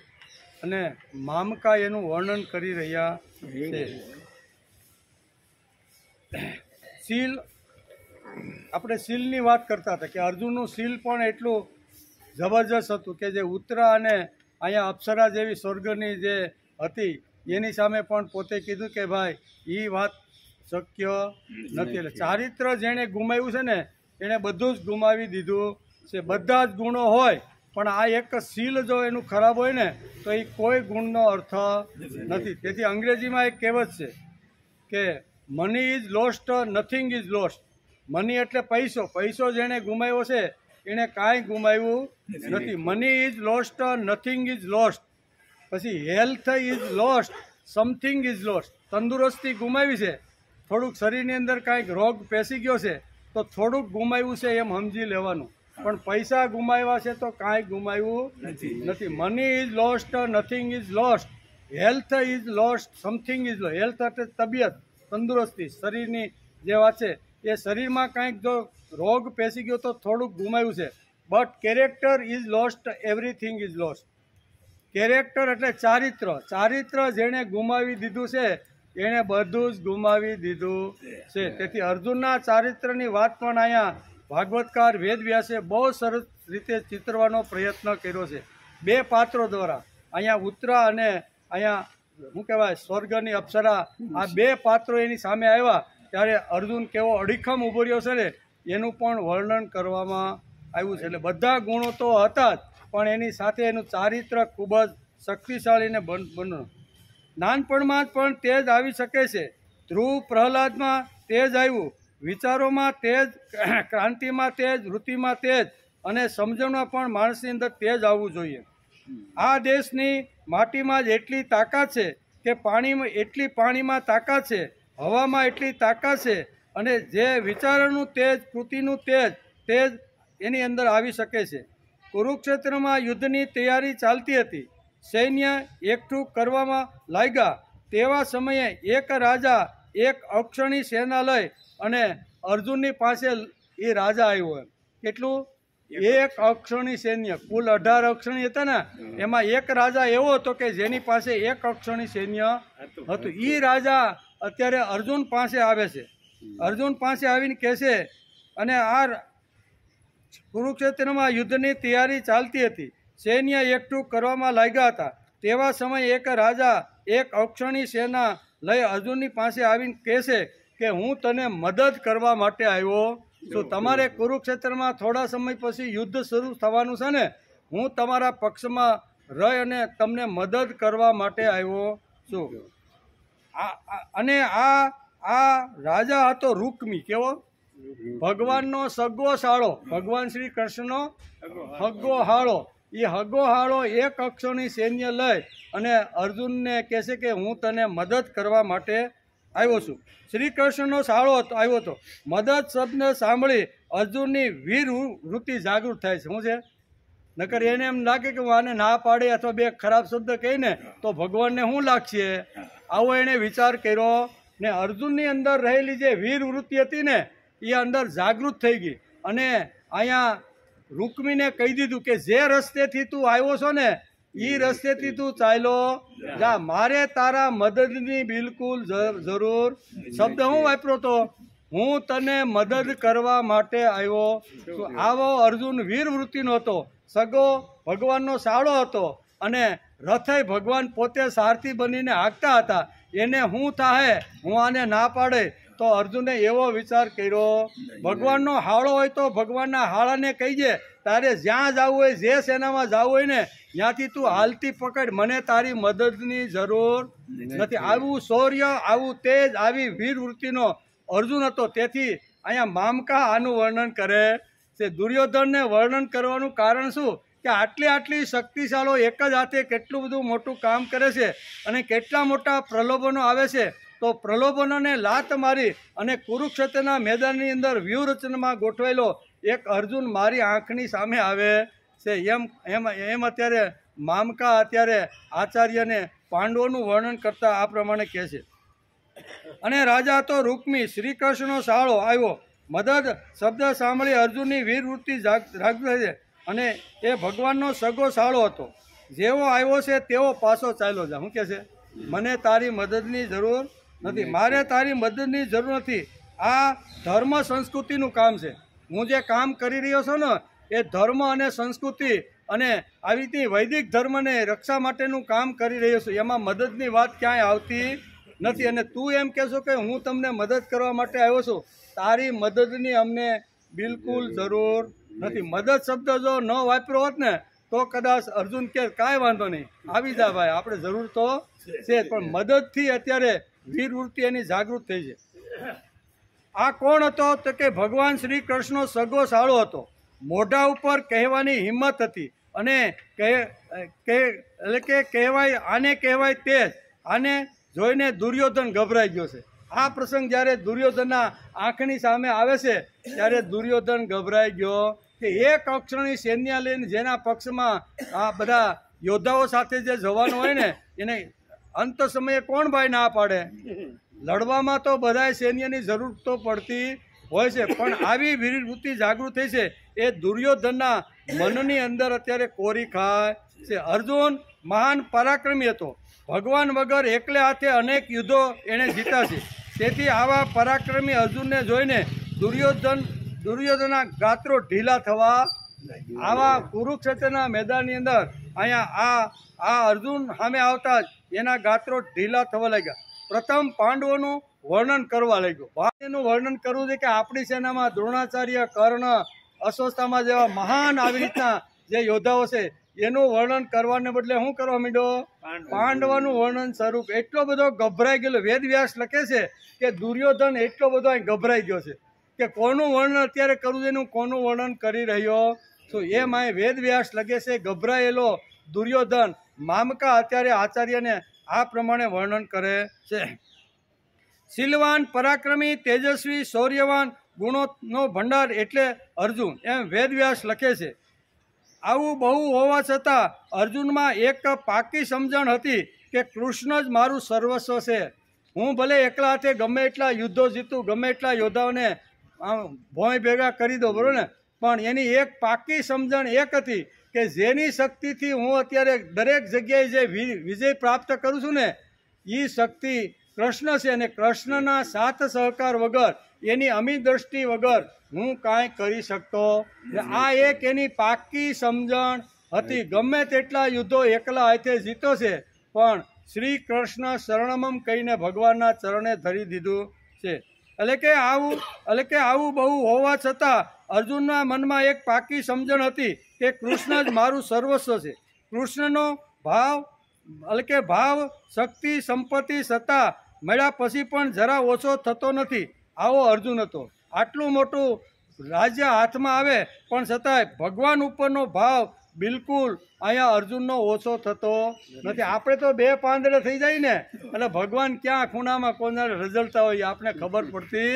અને મામકા એનું વર્ણન કરી રહ્યા છે. શીલ, આપણે શીલની વાત કરતા હતા કે અર્જુનનું શીલ પણ એટલું જબરજસ્ત હતું કે જે ઉત્તરા અને અહીંયા અપ્સરા જેવી સ્વર્ગની જે હતી એની સામે પણ પોતે કીધું કે ભાઈ એ વાત શક્ય નથી. એટલે ચારિત્ર જેણે ગુમાવ્યું છે ને એણે બધું જ ગુમાવી દીધું છે. બધા જ ગુણો હોય પણ આ એક શીલ જો એનું ખરાબ હોય ને તો એ કોઈ ગુણનો અર્થ નથી. તેથી અંગ્રેજીમાં એક કહેવત છે કે money is lost, nothing is lost. Money એટલે પૈસો, પૈસો જેણે ગુમાવ્યો છે એણે કાંઈ ગુમાવ્યું નથી. Money is lost, nothing is lost. પછી health is lost, something is lost. તંદુરસ્તી ગુમાવી છે, થોડુંક શરીરની અંદર કાંઈક રોગ પેસી ગયો છે તો થોડુંક ગુમાવ્યું છે એમ સમજી લેવાનું, પણ પૈસા ગુમાવ્યા છે તો કાંઈ ગુમાવ્યું નથી. Money is lost, nothing is lost. Health is lost, something is lost. Health એટલે તબિયત, તંદુરસ્તી, શરીરની જે વાત છે એ શરીરમાં કાંઈક જો રોગ પેસી ગયો તો થોડુંક ગુમાવ્યું છે. But character is lost, everything is lost. Character એટલે ચારિત્ર. ચારિત્ર જેણે ગુમાવી દીધું છે એણે બધું જ ગુમાવી દીધું છે. તેથી અર્જુનના ચારિત્રની વાત પણ અહીંયા ભાગવતકાર વેદવ્યાસે બહુ સરસ રીતે ચિતરવાનો પ્રયત્ન કર્યો છે બે પાત્રો દ્વારા. અહીંયા ઉત્તરા અને અહીંયા શું કહેવાય સ્વર્ગની અપ્સરા, આ બે પાત્રો એની સામે આવ્યા ત્યારે અર્જુન કેવો અડીખમ ઊભો રહ્યો છે ને એનું પણ વર્ણન કરવામાં આવ્યું છે. એટલે બધા ગુણો તો હતા જ પણ એની સાથે એનું ચારિત્ર ખૂબ જ શક્તિશાળીને બન્યું. નાનપણમાં પણ તેજ આવી શકે છે. ધ્રુવ પ્રહલાદમાં તેજ આવ્યું, વિચારોમાં તેજ, ક્રાંતિમાં તેજ, વૃત્તિમાં તેજ અને સમજણમાં પણ માણસની અંદર તેજ આવવું જોઈએ. આ દેશની માટીમાં જ એટલી તાકાત છે કે પાણીમાં તાકાત છે, હવામાં એટલી તાકાત છે અને જે વિચારોનું તેજ, કૃતિનું તેજ એની અંદર આવી શકે છે. કુરુક્ષેત્રમાં યુદ્ધની તૈયારી ચાલતી હતી. સૈન્ય એકઠું કરવામાં લાગ્યા તેવા સમયે એક રાજા એક અક્ષણી સેના લઈ અને અર્જુનની પાસે એ રાજા આવ્યો. કેટલું? એક અક્ષણી સૈન્ય. કુલ 18 અક્ષણી હતા ને એમાં એક રાજા એવો હતો કે જેની પાસે એક અક્ષણી સૈન્ય હતું. એ રાજા અત્યારે અર્જુન પાસે આવે છે. અર્જુન પાસે આવીને કહે છે અને આ કુરુક્ષેત્રમાં યુદ્ધની તૈયારી ચાલતી હતી. સૈન્ય એકઠું કરવામાં લાગ્યા હતા. તેવા સમયે એક રાજા એક અક્ષણી સેના લઈ અર્જુનની પાસે આવીને કહેશે કે હું તને મદદ કરવા માટે આવ્યો છું. તમારે કુરુક્ષેત્રમાં થોડા સમય પછી યુદ્ધ શરૂ થવાનું છે ને, હું તમારા પક્ષમાં રહી અને તમને મદદ કરવા માટે આવ્યો છું. અને આ રાજા હતો રૂકમી. કેવો? ભગવાનનો સગો સાળો, ભગવાન શ્રી કૃષ્ણનો હગ્ગો હાળો. એ હગ્ગો હાળો એક અક્ષરની સૈન્ય લઈ અને અર્જુનને કહેશે કે હું તને મદદ કરવા માટે આવ્યો છું. શ્રી કૃષ્ણનો સાળો આવ્યો હતો. મદદ શબ્દ સાંભળી અર્જુનની વીર વૃત્તિ જાગૃત થાય છે. શું છે? નકર એને એમ લાગે કે હું આને ના પાડે અથવા બે ખરાબ શબ્દ કહીને તો ભગવાનને શું લાગશે, આવો એણે વિચાર કર્યો ને અર્જુનની અંદર રહેલી જે વીર વૃત્તિ હતી ને એ અંદર જાગૃત થઈ ગઈ. અને અહીંયા રૂકમીને કહી દીધું કે જે રસ્તેથી તું આવ્યો છો ને એ રસ્તેથી તું ચાલ્યો જા, મારે તારા મદદની બિલકુલ જરૂર. શબ્દ હું વાપર્યો તો, હું તને મદદ કરવા માટે આવ્યો. આવો અર્જુન વીર વૃત્તિનો હતો, સગો ભગવાનનો સાળો હતો અને રથે ભગવાન પોતે સારથી બનીને હાંકતા હતા. એને હું થાય, હું આને ના પાડે તો અર્જુને એવો વિચાર કર્યો, ભગવાનનો હાળો હોય તો ભગવાનના હાળાને કહીજે તારે જ્યાં જવું હોય, જે સેનામાં જવું હોય ને ત્યાંથી તું હાલતી પકડ, મને તારી મદદની જરૂર નથી. આવું શૌર્ય, આવું તેજ, આવી વીર વૃત્તિનો અર્જુન હતો. તેથી અહીંયા મામકા આનું વર્ણન કરે છે. દુર્યોધનને વર્ણન કરવાનું કારણ શું કે આટલી શક્તિશાળો એક જ હાથે કેટલું બધું મોટું કામ કરે છે અને કેટલા મોટા પ્રલોભનો આવે છે. તો પ્રલોભનોને લાત મારી અને કુરુક્ષેત્રના મેદાનની અંદર વ્યૂહરચનામાં ગોઠવાયેલો એક અર્જુન મારી આંખની સામે આવે છે. એમ અત્યારે મામકા અત્યારે આચાર્યને પાંડવોનું વર્ણન કરતા આ પ્રમાણે કહે છે. અને રાજા તો રૂકમી શ્રી કૃષ્ણનો સાળો આવ્યો. મદદ શબ્દ સાંભળી અર્જુનની વીર વૃત્તિ જાગૃત છે અને એ ભગવાનનો સગો સાળો હતો. જેવો આવ્યો છે તેવો પાછો ચાલ્યો જા. શું કહે છે? મને તારી મદદની જરૂર નથી, મારે તારી મદદની જરૂર નથી. આ ધર્મ સંસ્કૃતિનું કામ છે. હું જે કામ કરી રહ્યો છું ને એ ધર્મ અને સંસ્કૃતિ અને આવી રીતે વૈદિક ધર્મને રક્ષા માટેનું કામ કરી રહ્યો છું. એમાં મદદની વાત ક્યાંય આવતી નથી. અને તું એમ કહેશો કે હું તમને મદદ કરવા માટે આવ્યો છું, તારી મદદની અમને બિલકુલ જરૂર નથી. મદદ શબ્દ જો ન વાપર્યો હોત ને તો કદાચ અર્જુન કે કાંઈ વાંધો નહીં, આવી જા ભાઈ, આપણે જરૂર તો છે. પણ મદદથી અત્યારે વીર વૃત્તિ એની જાગૃત થઈ છે. આ કોણ હતો તો કે ભગવાન શ્રી કૃષ્ણનો સગો સાળો હતો. મોઢા ઉપર કહેવાની હિંમત હતી અને એટલે કે કહેવાય, આને કહેવાય તેજ. આને જોઈને દુર્યોધન ગભરાઈ ગયો છે. આ પ્રસંગ જ્યારે દુર્યોધનના આંખની સામે આવે છે ત્યારે દુર્યોધન ગભરાઈ ગયો કે એક અક્ષરની સૈન્ય લઈને જેના પક્ષમાં આ બધા યોદ્ધાઓ સાથે જે જવાનું હોય ને એને અંત સમયે કોણ ભાઈ ના પાડે? લડવામાં તો બધાય સૈન્યની જરૂર તો પડતી હોય છે. પણ આવી વીર વૃત્તિ જાગૃત થઈ છે એ દુર્યોધનના મનની અંદર અત્યારે કોરી ખાય છે. અર્જુન મહાન પરાક્રમી હતો. ભગવાન વગર એકલે હાથે અનેક યુદ્ધો એણે જીતા છે. તેથી આવા પરાક્રમી અર્જુનને જોઈને દુર્યોધનના ગાત્રો ઢીલા થવા, આવા કુરુક્ષેત્રના મેદાનની અંદર અહીંયા આ અર્જુન સામે આવતા જ એના ગાત્રો ઢીલા થવા લાગ્યા. પ્રથમ પાંડવોનું વર્ણન કરવા લાગ્યો. એનું વર્ણન કરવું છે કે આપણી સેનામાં દ્રોણાચાર્ય, કર્ણ, અશ્વત્થામા જેવા મહાન આવી રીતના જે યોદ્ધાઓ છે એનું વર્ણન કરવાને બદલે શું કરવા માંડ્યો? પાંડવોનું વર્ણન સ્વરૂપ. એટલો બધો ગભરાઈ ગયેલો. વેદવ્યાસ લખે છે કે દુર્યોધન એટલો બધો ગભરાઈ ગયો છે કે કોનું વર્ણન અત્યારે કરવું છે, એનું કોનું વર્ણન કરી રહ્યો છું. એમ અહીં વેદવ્યાસ લખે છે ગભરાયેલો દુર્યોધન મામકા અત્યારે આચાર્યને આ પ્રમાણે વર્ણન કરે છે. શીલવાન, પરાક્રમી, તેજસ્વી, શૌર્યવાન, ગુણોનો ભંડાર એટલે અર્જુન, એમ વેદવ્યાસ લખે છે. આવું બહુ હોવા છતાં અર્જુનમાં એક પાકી સમજણ હતી કે કૃષ્ણ જ મારું સર્વસ્વ છે. હું ભલે એકલા હાથે ગમે એટલા યુદ્ધો જીતું, ગમે એટલા યોદ્ધાઓને ભોંય ભેગા કરી દો, બરોબર ને, પણ એની એક પાકી સમજણ એક હતી કે જેની શક્તિથી હું અત્યારે દરેક જગ્યાએ જે વિજય પ્રાપ્ત કરું છું ને એ શક્તિ કૃષ્ણ છે. અને કૃષ્ણના સાથ સહકાર વગર એની અમી દ્રષ્ટિ વગર હું કાંઈ કરી શકતો. આ એક એની પાકી સમજણ હતી. ગમે તેટલા યુદ્ધો એકલા હાથે જીતો છે, પણ શ્રી કૃષ્ણ શરણમમ કહીને ભગવાનના ચરણે ધરી દીધું છે. એટલે કે આવું બહુ હોવા છતાં અર્જુનના મનમાં એક પાકી સમજણ હતી કે કૃષ્ણ જ મારું સર્વસ્વ છે. કૃષ્ણનો ભાવ શક્તિ સંપત્તિ સત્તા મળ્યા પછી પણ જરા ઓછો થતો નથી. આવો અર્જુન હતો. આટલું મોટું રાજ્ય હાથમાં આવે પણ છતાંય ભગવાન ઉપરનો ભાવ બિલકુલ અહીંયા અર્જુનનો ઓછો થતો નથી. આપણે તો બે પાંદડે થઈ જાય ને એટલે ભગવાન ક્યાં ખૂણામાં કોના રઝળતા હોય આપણે ખબર પડતી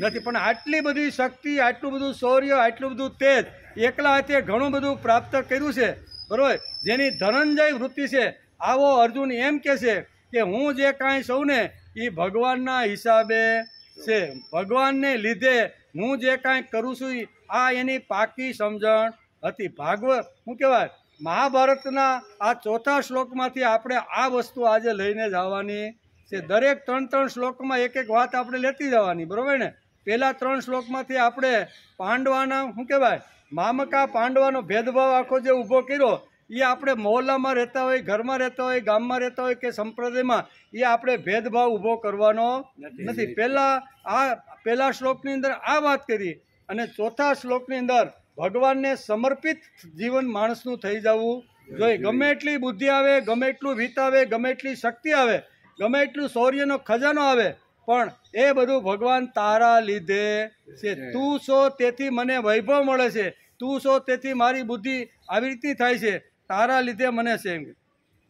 નથી. પણ આટલી બધી શક્તિ, આટલું બધું શૌર્ય, આટલું બધું તેજ એકલા હાથે ઘણું બધું પ્રાપ્ત કર્યું છે, બરોબર. જેની ધનંજય વૃત્તિ છે, આવો અર્જુન એમ કહે છે કે હું જે કાંઈ સૌ ને એ ભગવાનના હિસાબે છે. ભગવાનને લીધે હું જે કાંઈ કરું છું આ એની પાકી સમજણ હતી. ભાગવત શું કહેવાય, મહાભારતના આ ચોથા શ્લોકમાંથી આપણે આ વસ્તુ આજે લઈને જવાની છે. દરેક 3 શ્લોકમાં એક વાત આપણે લેતી જવાની, બરોબર ને. પહેલા 3 શ્લોકમાંથી આપણે પાંડવાના શું કહેવાય મામકા પાંડવાનો ભેદભાવ આખો જે ઊભો કર્યો એ આપણે મોહલ્લામાં રહેતા હોય, ઘરમાં રહેતા હોય, ગામમાં રહેતા હોય કે સંપ્રદાયમાં, એ આપણે ભેદભાવ ઊભો કરવાનો નથી. પહેલા શ્લોકની અંદર આ વાત કરી અને ચોથા શ્લોકની અંદર ભગવાનને સમર્પિત જીવન માણસનું થઈ જવું જોઈએ. ગમે એટલી બુદ્ધિ આવે, ગમે એટલું વિત્ત આવે, ગમે એટલી શક્તિ આવે, ગમે એટલું શૌર્યનો ખજાનો આવે, પણ એ બધું ભગવાન તારા લીધે છે. તું છો તેથી મને વૈભવ મળે છે, તું છો તેથી મારી બુદ્ધિ આવી રીતની થાય છે, તારા લીધે મને છે. એમ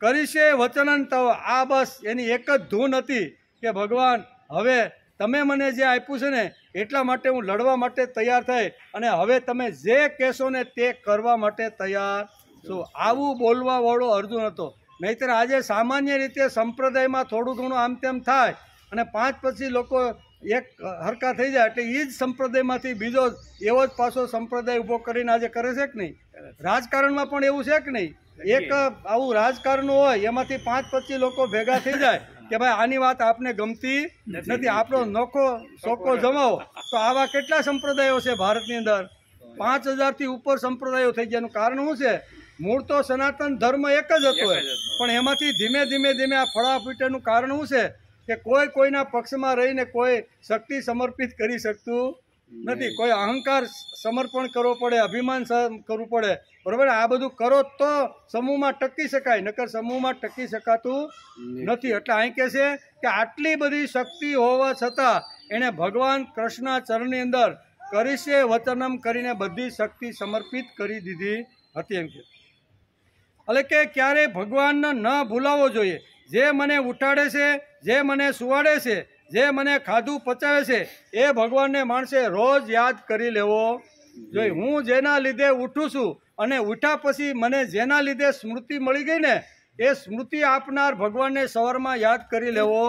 કરીશે વચનન તવ. આ બસ એની એક જ ધૂન હતી કે ભગવાન હવે તમે મને જે આપ્યું છે ને એટલા માટે હું લડવા માટે તૈયાર થઈ અને હવે તમે જે કહેશો ને તે કરવા માટે તૈયાર છું. આવું બોલવા વાળો અર્જુન હતો. નહીંતર આજે સામાન્ય રીતે સંપ્રદાયમાં થોડું ઘણું આમ તેમ થાય અને 5 પછી લોકો એક હરકા થઈ જાય એટલે એ જ સંપ્રદાયમાંથી બીજો એવો જ પાછો સંપ્રદાય ઊભો કરીને આજે કરે છે કે નહીં. રાજકારણમાં પણ એવું છે કે નહીં. એક આવું રાજકારણ હોય એમાંથી 5 પછી લોકો ભેગા થઈ જાય કે ભાઈ આની વાત આપને ગમતી નથી, આપણો નોખો સોકો જમાવો. તો આવા કેટલા સંપ્રદાયો છે ભારતની અંદર? 5000થી ઉપર સંપ્રદાયો થઈ ગયાનું કારણ શું છે? મૂળ તો સનાતન ધર્મ એક જ હતો, પણ એમાંથી ધીમે ધીમે આ ફળાફૂટેનું કારણ શું છે કે કોઈ કોઈના પક્ષમાં રહીને કોઈ શક્તિ સમર્પિત કરી શકતું નથી. કોઈ અહંકાર સમર્પણ કરવો પડે, અભિમાન કરવું પડે, બરાબર. આ બધું કરો તો સમૂહમાં ટકી શકાય, નકર સમૂહમાં ટકી શકાતું નથી. એટલે અહીં કહે છે કે આટલી બધી શક્તિ હોવા છતાં એણે ભગવાન કૃષ્ણના ચરણની અંદર કરીશે વચનમ કરીને બધી શક્તિ સમર્પિત કરી દીધી હતી. એમ કે એટલે કે ક્યારે ભગવાનને ન ભૂલાવો જોઈએ. જે મને ઉઠાડે છે, જે મને સુવાડે છે, જે મને ખાધું પચાવે છે એ ભગવાનને માણસે રોજ યાદ કરી લેવો જોઈએ. હું જેના લીધે ઉઠું છું અને ઉઠ્યા પછી મને જેના લીધે સ્મૃતિ મળી ગઈ ને એ સ્મૃતિ આપનાર ભગવાનને સવારમાં યાદ કરી લેવો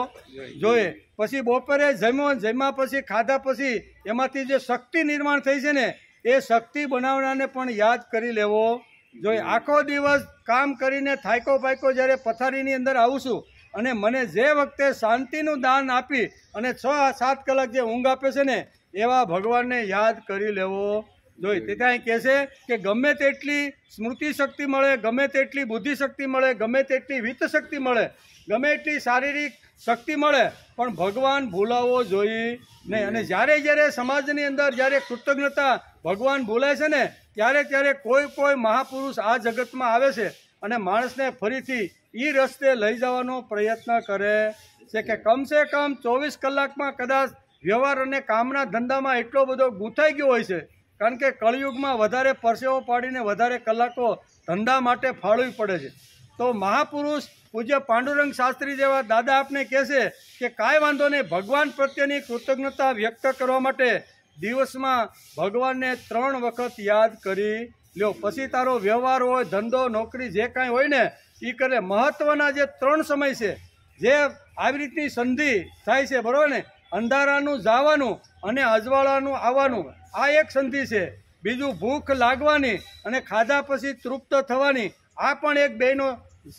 જોઈએ. પછી બપોરે જમ્યા પછી ખાધા પછી એમાંથી જે શક્તિ નિર્માણ થઈ છે ને એ શક્તિ બનાવનારને પણ યાદ કરી લેવો જોઈએ. આખો દિવસ કામ કરીને થાયકો પાયકો જ્યારે પથારીની અંદર આવું છું અને મને જે વખતે શાંતિનું દાન આપી અને 6-7 કલાક જે ઊંઘ આપે છે ને એવા ભગવાનને યાદ કરી લેવો જોઈએ. તે ત્યાં કહે છે કે ગમે તેટલી સ્મૃતિ શક્તિ મળે, ગમે તેટલી બુદ્ધિ શક્તિ મળે, ગમે તેટલી વિત્ત શક્તિ મળે, ગમે એટલી શારીરિક શક્તિ મળે, પણ ભગવાન ભૂલાવો જોઈએ નહીં. અને જ્યારે સમાજની અંદર જ્યારે કૃતજ્ઞતા ભગવાન ભૂલાય છે ને ત્યારે કોઈ મહાપુરુષ આ જગતમાં આવે છે અને માણસને ફરીથી એ રસ્તે લઈ જવાનો પ્રયત્ન કરે છે કે કમસે કમ 24 કલાકમાં કદાચ વ્યવહાર અને કામના ધંધામાં એટલો બધો ગૂંથાઈ ગયો હોય છે. કારણ કે કળિયુગમાં વધારે પરસેવો પાડીને વધારે કલાકો ધંધા માટે ફાળવવી પડે છે. તો મહાપુરુષ પૂજ્ય પાંડુરંગ શાસ્ત્રી જેવા દાદા આપને કહે છે કે કાંઈ વાંધો નહીં, ભગવાન પ્રત્યેની કૃતજ્ઞતા વ્યક્ત કરવા માટે દિવસમાં ભગવાનને 3 વખત યાદ કરી લ્યો. પછી તારો વ્યવહાર હોય, ધંધો, નોકરી જે કાંઈ હોય ને એ કરે. મહત્વના જે 3 સમય છે જે આવી રીતની સંધિ થાય છે, બરાબર ને. અંધારાનું જવાનું અને અજવાળાનું આવવાનું આ એક સંધિ છે. બીજું ભૂખ લાગવાની અને ખાધા પછી તૃપ્ત થવાની આ પણ એક બેનો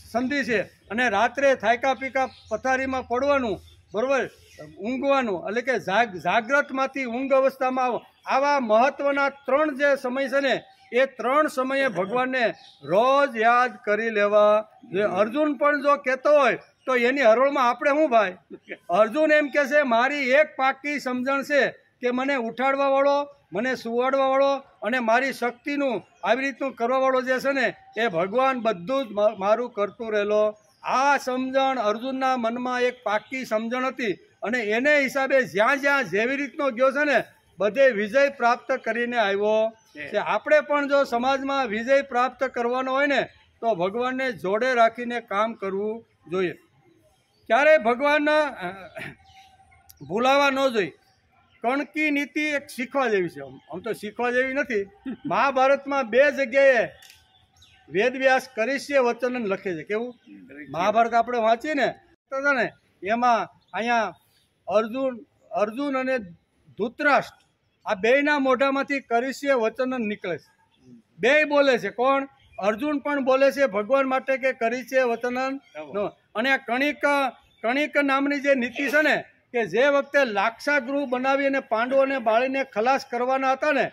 સંધિ છે. અને રાત્રે થાયકા પીકા પથારીમાં પડવાનું, બરાબર. ઊંઘવાનું એટલે કે જાગ્રતમાંથી ઊંઘ અવસ્થામાં આવા મહત્વના 3 જે સમય છે ને એ 3 સમયે ભગવાનને રોજ યાદ કરી લેવા જે અર્જુન પણ જો કહેતો હોય તો એની હરોળમાં આપણે શું ભાઈ? અર્જુન એમ કહે છે મારી એક પાકી સમજણ છે કે મને ઉઠાડવા વાળો, મને સુવાડવા વાળો અને મારી શક્તિનું આવી રીતનું કરવા વાળો જે છે ને એ ભગવાન બધું જ મારું કરતું રહેલો. આ સમજણ અર્જુનના મનમાં એક પાકી સમજણ હતી અને એને હિસાબે જ્યાં જ્યાં જેવી રીતનો ગયો છે ને બધે વિજય પ્રાપ્ત કરીને આવ્યો છે. આપણે પણ જો સમાજમાં વિજય પ્રાપ્ત કરવાનો હોય ને તો ભગવાનને જોડે રાખીને કામ કરવું જોઈએ. ક્યારેય ભગવાનને ભૂલાવા ન જોઈએ. કણકી નીતિ એક શીખવા જેવી છે. આમ તો શીખવા જેવી નથી. મહાભારતમાં 2 જગ્યાએ વેદવ્યાસ કરીશ્ય વચન લખે છે. કેવું? મહાભારત આપણે વાંચીએ ને એમાં અહીંયા અર્જુન અને ધૃતરાષ્ટ્ર આ બેયના મોઢામાંથી કરીશ્ય વચન નીકળે છે. બેય બોલે છે. કોણ? અર્જુન પણ બોલે છે ભગવાન માટે કે કરીશ્ય વચન. અને કણિક નામની જે નીતિ છે ને કે જે વખતે લાક્ષાગૃહ બનાવી અને પાંડવોને બાળીને ખલાસ કરવાના હતા ને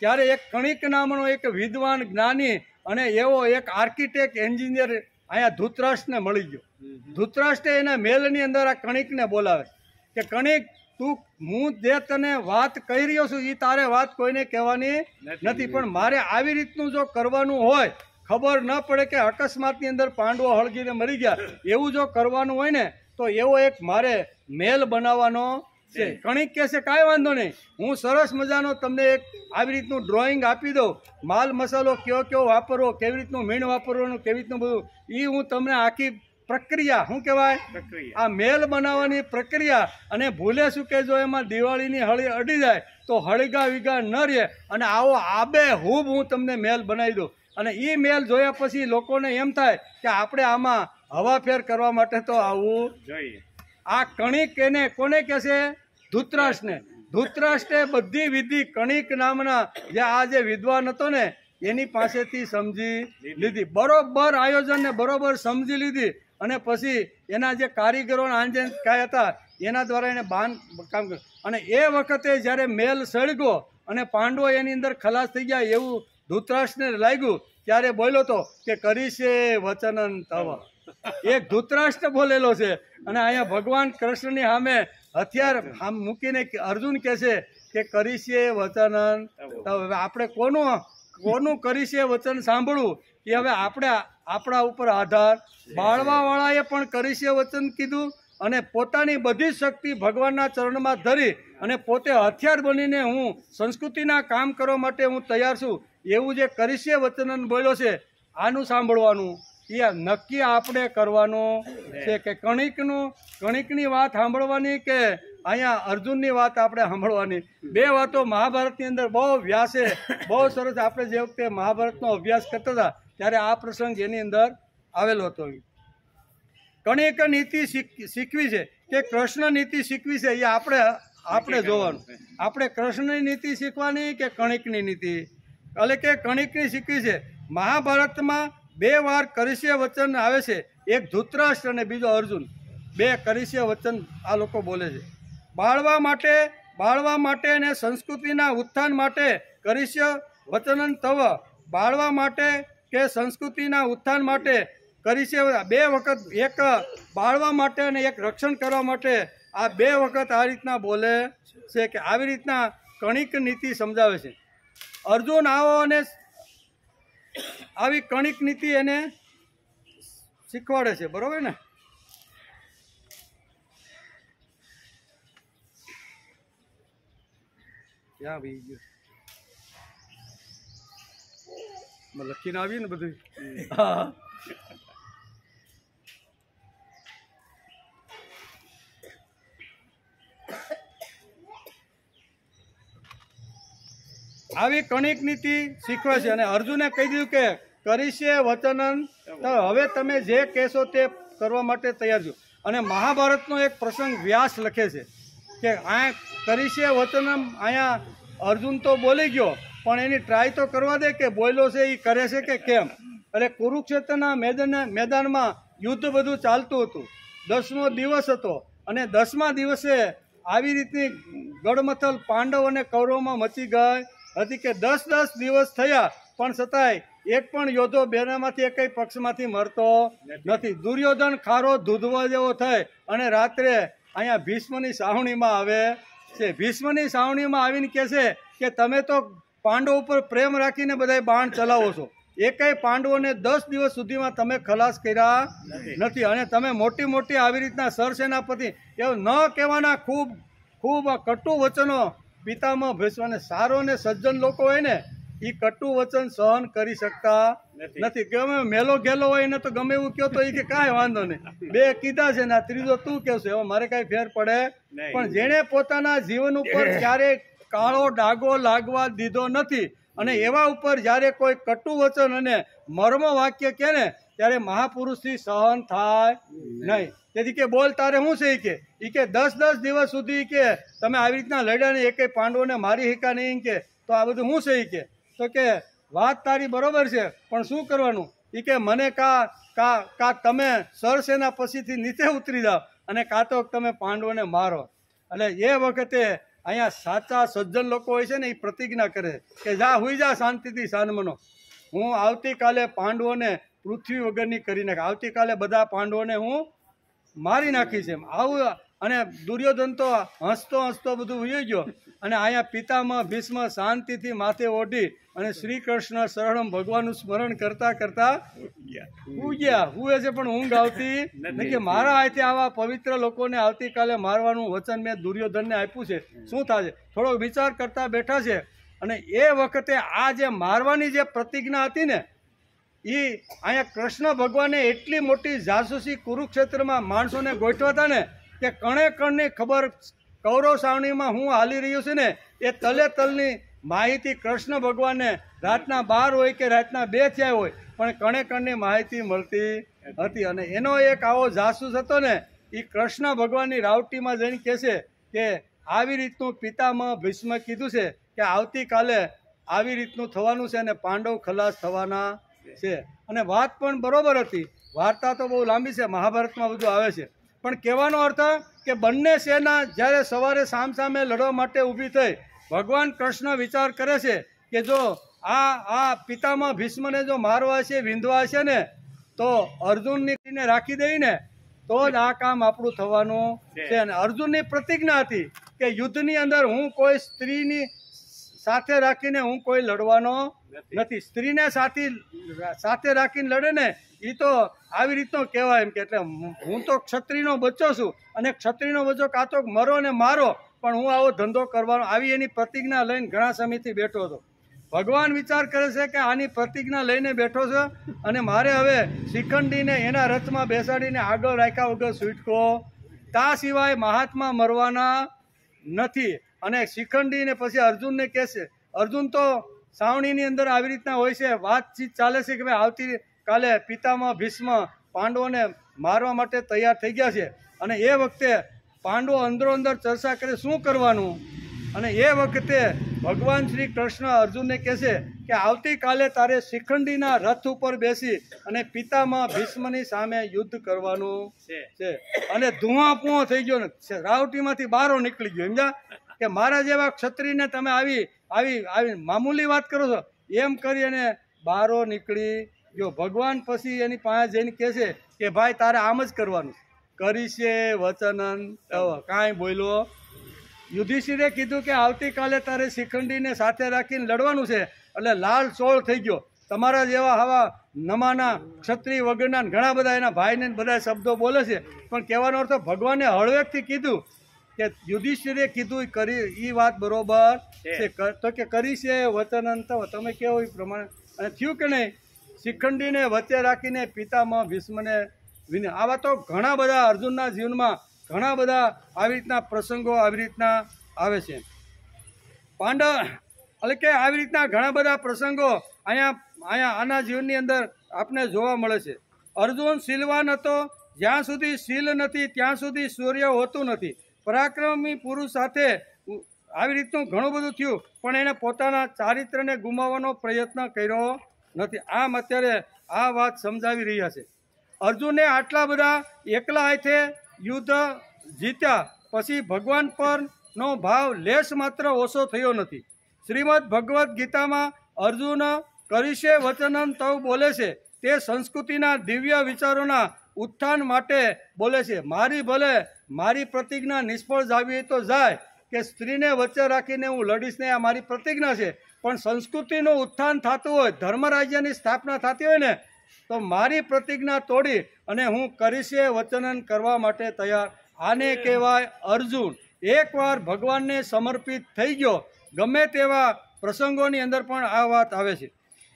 ત્યારે એક કણિક નામનો એક વિદ્વાન જ્ઞાની અને એવો એક આર્કિટેક્ટ એન્જિનિયર અહીંયા ધૃતરાષ્ટ્રને મળી ગયો. ધૃતરાષ્ટ્રે એના મહેલની અંદર આ કણિકને બોલાવે કે કણિક તું હું જે તને વાત કહી રહ્યો છું એ તારે વાત કોઈને કહેવાની નથી, પણ મારે આવી રીતનું જો કરવાનું હોય, ખબર ન પડે કે અકસ્માતની અંદર પાંડવો હળગીને મરી ગયા, એવું જો કરવાનું હોય ને તો એવો એક મારે મહેલ બનાવવાનો છે. કણિક કહે છે કાંઈ વાંધો નહીં, હું સરસ મજાનો તમને એક આવી રીતનું ડ્રોઈંગ આપી દઉં, માલ મસાલો કયો વાપરવો, કેવી રીતનું મીણ વાપરવાનું, કેવી રીતનું બધું એ હું તમને આખી પ્રક્રિયા શું કહેવાય આ મહેલ બનાવવાની પ્રક્રિયા. અને ભૂલે શું કે જો એમાં દિવાળીની હળી અડી જાય તો હળગા વિગા ન રહે અને આવો આબેહૂબ હું તમને મહેલ બનાવી દઉં. અને એ મહેલ જોયા પછી લોકોને એમ થાય કે આપણે આમાં હવાફેર કરવા માટે તો આવવું જોઈએ. આ કણિક એને કોને કહે છે? ધૃતરાષ્ટ્રને. ધૃતરાષ્ટ્રે બધી વિધિ કણિક નામના જે આ જે વિદ્વાન હતો ને એની પાસેથી સમજી લીધી. બરોબર આયોજન ને બરોબર સમજી લીધી અને પછી એના જે કારીગરો આંજન કાંઈ હતા એના દ્વારા એને કામ કર્યું. અને એ વખતે જ્યારે મેલ સળગ્યો અને પાંડવો એની અંદર ખલાસ થઈ ગયા એવું ધૃતરાષ્ટ્રને લાગ્યું ત્યારે બોલ્યો તો કે કરીશે વચનન તવ. એક ધૃતરાષ્ટ્ર બોલેલો છે અને અહીંયા ભગવાન કૃષ્ણની સામે હથિયાર મૂકીને અર્જુન કહે છે કે કરીશે વચનન તવ. હવે આપણે કોનું કરીશે વચન સાંભળવું એ હવે આપણે આપણા ઉપર આધાર. બાળવાવાળાએ પણ કરીશે વચન કીધું અને પોતાની બધી શક્તિ ભગવાનના ચરણમાં ધરી અને પોતે હથિયાર બનીને હું સંસ્કૃતિના કામ કરવા માટે હું તૈયાર છું એવું જે કરીશે વચન બોલ્યો છે આનું સાંભળવાનું એ નક્કી આપણે કરવાનું છે કે કણિકની વાત સાંભળવાની કે અહીંયા અર્જુનની વાત આપણે સાંભળવાની. 2 વાતો મહાભારતની અંદર બહુ વ્યાસે બહુ સરસ. આપણે જે વખતે મહાભારતનો અભ્યાસ કરતા હતા ત્યારે આ પ્રસંગ એની અંદર આવેલો હતો. કણિક નીતિ શીખવી છે કે કૃષ્ણ નીતિ શીખવી છે એ આપણે જોવાનું. આપણે કૃષ્ણની નીતિ શીખવાની કે કણિકની નીતિ? એટલે કે કણિકની શીખવી છે. મહાભારતમાં 2 વાર કરીશ્ય વચન આવે છે. એક ધૃતરાષ્ટ્ર અને બીજો અર્જુન. 2 કરીશ્ય વચન આ લોકો બોલે છે. બાળવા માટે અને સંસ્કૃતિના ઉત્થાન માટે કરીશ્ય વચનન તવ. બાળવા માટે કે સંસ્કૃતિના ઉત્થાન માટે કરીશ્ય 2 વખત, એક બાળવા માટે અને એક રક્ષણ કરવા માટે આ 2 વખત આ રીતના બોલે છે કે આવી રીતના કણિક નીતિ સમજાવે છે. અર્જુન આવો અને આવી કણિક નીતિ એને શીખવાડે છે. બરોબર ને? ક્યાં ભાઈ ગયો લખીને આવ્યું ને બધું. હા આવી કણિક નીતિ શીખવે છે. અને અર્જુને કહી દીધું કે કરીશે વચનન હવે તમે જે કહેશો તે કરવા માટે તૈયાર છો. અને મહાભારતનો એક પ્રસંગ વ્યાસ લખે છે કે આ કરીશે વચનમ. અહીંયા અર્જુન તો બોલી ગયો પણ એની ટ્રાય તો કરવા દે કે બોલ્યો છે એ કરે છે કે કેમ. એટલે કુરુક્ષેત્રના મેદાનમાં યુદ્ધ બધું ચાલતું હતું. 10મો દિવસ હતો અને 10મા દિવસે આવી રીતની ગડમથલ પાંડવ અને કૌરવમાં મચી ગઈ હતી કે 10 દિવસ થયા પણ છતાંય એક પણ યોદ્ધો બેનામાંથી એકય પક્ષમાંથી મરતો નથી. દુર્યોધન ખારો દૂધવા જેવો થાય અને રાત્રે અહીંયા ભીષ્મની સાવણીમાં આવે છે. ભીષ્મની સાવણીમાં આવીને કહે છે કે તમે તો પાંડવો ઉપર પ્રેમ રાખીને બધા બાણ ચલાવો છો, એકેય પાંડવોને 10 દિવસ સુધીમાં તમે ખલાસ કર્યા નથી, અને તમે મોટી મોટી આવી રીતના સરસેનાપતિ એવું ન કહેવાના ખૂબ ખૂબ કટુ વચનો પિતામહ ભીષ્મને. સારો ને સજ્જન લોકો હોય ને એ કટુ વચન સહન કરી શકતા નથી. ગમે મેલો ગેલો હોય એને તો ગમે એવું કહો તો એ કે કાંઈ વાંધો નહીં, 2 કીધા છે ને આ ત્રીજો તું કહેશે, હવે મારે કાંઈ ફેર પડે. પણ જેણે પોતાના જીવન ઉપર ક્યારેય કાળો ડાઘો લાગવા દીધો નથી અને એવા ઉપર જ્યારે કોઈ કટુ વચન અને મર્મ વાક્ય કહે ને ત્યારે મહાપુરુષથી સહન થાય નહીં. તેથી કે બોલ તારે શું છે એ કે 10 દિવસ સુધી કે તમે આવી રીતના લડ્યા ને એકેય પાંડવોને મારી શક્યા નહીં કે તો આ બધું શું છે તો કે વાત તારી બરોબર છે પણ શું કરવાનું એ કે મને કા તમે સરસેના પછીથી નીચે ઉતરી જાઓ અને કાં તો તમે પાંડવોને મારો. એટલે એ વખતે અહીંયા સાચા સજ્જન લોકો હોય છે ને એ પ્રતિજ્ઞા કરે કે જા હુઈ જા શાંતિથી સાનમનો, હું આવતીકાલે પાંડવોને પૃથ્વી વગરની કરી નાખ, આવતીકાલે બધા પાંડવોને હું મારી નાખીશ એમ આવું. અને દુર્યોધન તો હસતો હસતો બધું ઉઈ ગયો અને અહીંયા પિતામહ ભીષ્મ શાંતિથી માથે ઓઢી અને શ્રી કૃષ્ણ શરણમ ભગવાનનું સ્મરણ કરતા કરતા ઉગ્યા. હુએ છે પણ ઊંઘ આવતી નહીં કે મારા હાથે આવા પવિત્ર લોકોને આવતીકાલે મારવાનું વચન મેં દુર્યોધનને આપ્યું છે, શું થશે. થોડો વિચાર કરતા બેઠા છે અને એ વખતે આ જે મારવાની જે પ્રતિજ્ઞા હતી ને એ અહીંયા કૃષ્ણ ભગવાને એટલી મોટી જાસૂસી કુરુક્ષેત્રમાં માણસોને ગોઠવા હતા ને કે કણે કણની ખબર કૌરવ સાવણીમાં હું હાલી રહ્યું છે ને એ તલે તલની માહિતી કૃષ્ણ ભગવાનને રાતના 12 હોય કે રાતના 2 થયા હોય પણ કણે કણની માહિતી મળતી હતી. અને એનો એક આવો જાસૂસ હતો ને એ કૃષ્ણ ભગવાનની રાવટીમાં જઈને કહે છે કે આવી રીતનું પિતામહ ભીષ્મ કીધું છે કે આવતીકાલે આવી રીતનું થવાનું છે અને પાંડવ ખલાસ થવાના છે. અને વાત પણ બરોબર હતી. વાર્તા તો બહુ લાંબી છે, મહાભારતમાં બધું આવે છે, પણ કહેવાનો અર્થ કે બંને સેના જ્યારે સવારે સામસામે લડવા માટે ઊભી થઈ ભગવાન કૃષ્ણ વિચાર કરે છે કે જો આ પિતામહ ભીષ્મને જો મારવા છે વિંધવા છે ને તો અર્જુનને રાખી દઈને તો જ આ કામ આપણું થવાનું છે. અને અર્જુનની પ્રતિજ્ઞા હતી કે યુદ્ધની અંદર હું કોઈ સ્ત્રીની સાથે રાખીને હું કોઈ લડવાનો નથી. સ્ત્રીને સાથે રાખીને લડે ને એ તો આવી રીતનો કહેવાય એમ કે એટલે હું તો ક્ષત્રિયનો બચ્ચો છું અને ક્ષત્રિયનો બચ્ચો કાં તો મરો ને મારો પણ હું આવો ધંધો કરવાનો, આવી એની પ્રતિજ્ઞા લઈને ઘણા સમયથી બેઠો હતો. ભગવાન વિચાર કરે છે કે આની પ્રતિજ્ઞા લઈને બેઠો છે અને મારે હવે શિખંડીને એના રથમાં બેસાડીને આગળ રાખ્યા વગર છૂટકો તા સિવાય મહાત્મા મરવાના નથી. અને શિખંડીને પછી અર્જુનને કહેશે, અર્જુન તો સાવણીની અંદર આવી રીતના હોય છે, વાતચીત ચાલે છે કે ભાઈ આવતીકાલે પિતામહ ભીષ્મ પાંડવોને મારવા માટે તૈયાર થઈ ગયા છે. અને એ વખતે પાંડવો અંદરો અંદર ચર્ચા કરે શું કરવાનું. અને એ વખતે ભગવાન શ્રી કૃષ્ણ અર્જુનને કહેશે કે આવતીકાલે તારે શિખંડીના રથ ઉપર બેસી અને પિતામહ ભીષ્મની સામે યુદ્ધ કરવાનું છે. અને ધુઆપુઓ થઈ ગયો ને રાવટીમાંથી બહાર નીકળી ગયો. સમજા કે મારા જેવા ક્ષત્રિયને તમે આવી મામૂલી વાત કરો છો એમ કરી અને બહાર નીકળી ગયો. ભગવાન પછી એની પાસે જઈને કહે છે કે ભાઈ તારે આમ જ કરવાનું, કરીશે વચનન કાંઈ બોલ્યો. યુધિષ્ઠિરે કીધું કે આવતીકાલે તારે શિખંડીને સાથે રાખીને લડવાનું છે. એટલે લાલ ચોળ થઈ ગયો. તમારા જેવા આવા નમાના ક્ષત્રિય વગરના ઘણા બધા એના ભાઈને બધા શબ્દો બોલે છે, પણ કહેવાનો અર્થ ભગવાને હળવેકથી કીધું કે યુધિષ્ઠિરે કીધું કરી એ વાત બરોબર છે તો કે કરીશે વચનંત તમે કેવો એ પ્રમાણે. અને થયું કે નહીં, શિખંડીને વચ્ચે રાખીને પિતામહ ભીષ્મને વિને. આવા તો ઘણા બધા અર્જુનના જીવનમાં ઘણા બધા આવી રીતના પ્રસંગો આવી રીતના આવે છે. પાંડવ એટલે કે આવી રીતના ઘણા બધા પ્રસંગો અહીંયા આના જીવનની અંદર આપણે જોવા મળે છે. અર્જુન શીલવાન હતો, જ્યાં સુધી શીલ નથી ત્યાં સુધી સૂર્ય હોતું નથી. પરાક્રમી પુરુષ સાથે આવી રીતનું ઘણું બધું થયું પણ એણે પોતાના ચારિત્રને ગુમાવવાનો પ્રયત્ન કર્યો નથી. આમ અત્યારે આ વાત સમજાવી રહ્યા છે. અર્જુને આટલા બધા એકલા હાથે યુદ્ધ જીત્યા પછી ભગવાન પરનો ભાવ લેશ માત્ર ઓછો થયો નથી. શ્રીમદ ભગવદ્ ગીતામાં અર્જુન કરીશે વચનમ તવ બોલે છે તે સંસ્કૃતિના દિવ્ય વિચારોના ઉત્થાન માટે બોલે છે. મારી પ્રતિજ્ઞા નિષ્ફળ જાવી તો જાય કે સ્ત્રીને વચ્ચે રાખીને હું લડીશ ને, આ મારી પ્રતિજ્ઞા છે. પણ સંસ્કૃતિનું ઉત્થાન થતું હોય, ધર્મરાજ્યની સ્થાપના થતી હોય ને, તો મારી પ્રતિજ્ઞા તોડી અને હું કરીશે વચનન કરવા માટે તૈયાર. આને કહેવાય અર્જુન. એકવાર ભગવાનને સમર્પિત થઈ ગયો. ગમે તેવા પ્રસંગોની અંદર પણ આ વાત આવે છે.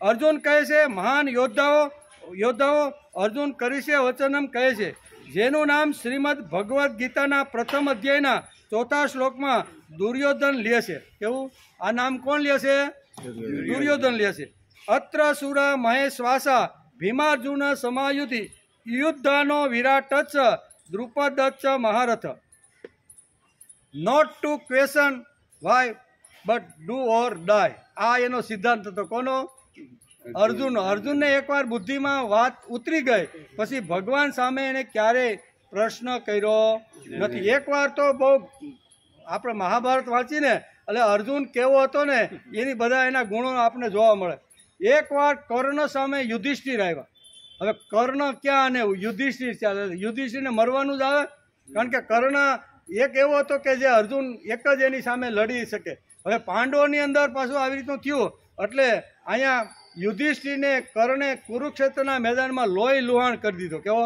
અર્જુન કહે છે, મહાન યોદ્ધાઓ અર્જુન કરીશે વચનમ કહે છે, જેનું નામ શ્રીમદ ભગવદ્ ગીતાના પ્રથમ અધ્યાયના 4થા શ્લોકમાં દુર્યોધન લે છે. કેવું? આ નામ કોણ લે છે? દુર્યોધન લે છે. અત્ર સુર મહેશ્વાસા ભીમાર્જુન સમાયુધિ યુદ્ધાનો વિરાટ દ્રુપદ મહારથ. Not to question why but do or die. આ એનો સિદ્ધાંત હતો. કોનો? અર્જુનને એકવાર બુદ્ધિમાં વાત ઉતરી ગઈ પછી ભગવાન સામે એને ક્યારેય પ્રશ્ન કર્યો નથી. એકવાર તો બહુ આપણે મહાભારત વાંચીને એટલે અર્જુન કેવો હતો ને એની બધા એના ગુણો આપણે જોવા મળે. એકવાર કર્ણ સામે યુધિષ્ઠિર આવ્યા. હવે કર્ણ ક્યાં અને યુધિષ્ઠિર ચાલે? યુધિષ્ઠિરને મરવાનું જ આવે, કારણ કે કર્ણ એક એવો હતો કે જે અર્જુન એક જ એની સામે લડી શકે. હવે પાંડવોની અંદર પાછું આવી રીતનું થયું એટલે અહીંયા યુધિષ્ઠિરને કર્ણે કુરુક્ષેત્રના મેદાનમાં લોહી લુહાણ કરી દીધો. કેવો?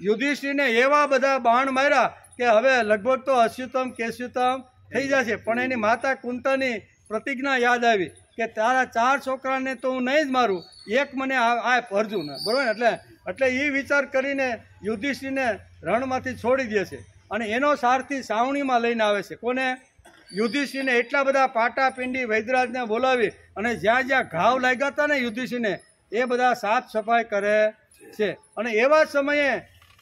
યુધિષ્ઠિરને એવા બધા બાણ માર્યા કે હવે લગભગ તો અશ્યુતમ કેશ્યુતમ થઈ જશે. પણ એની માતા કુંતાની પ્રતિજ્ઞા યાદ આવી કે તારા 4 છોકરાને તો હું નહીં જ મારું, એક મને આપ અર્જુન. બરાબર? એટલે એ વિચાર કરીને યુધિષ્ઠિરને રણમાંથી છોડી દે છે અને એનો સારથી સાવણીમાં લઈને આવે છે. કોને? યુધિષ્ઠિરને. એટલા બધા પાટાપિંડી વૈદરાજને બોલાવી અને જ્યાં જ્યાં ઘાવ લાગ્યા હતા ને યુધિષ્ઠિરને એ બધા સાફ સફાઈ કરે છે. અને એવા સમયે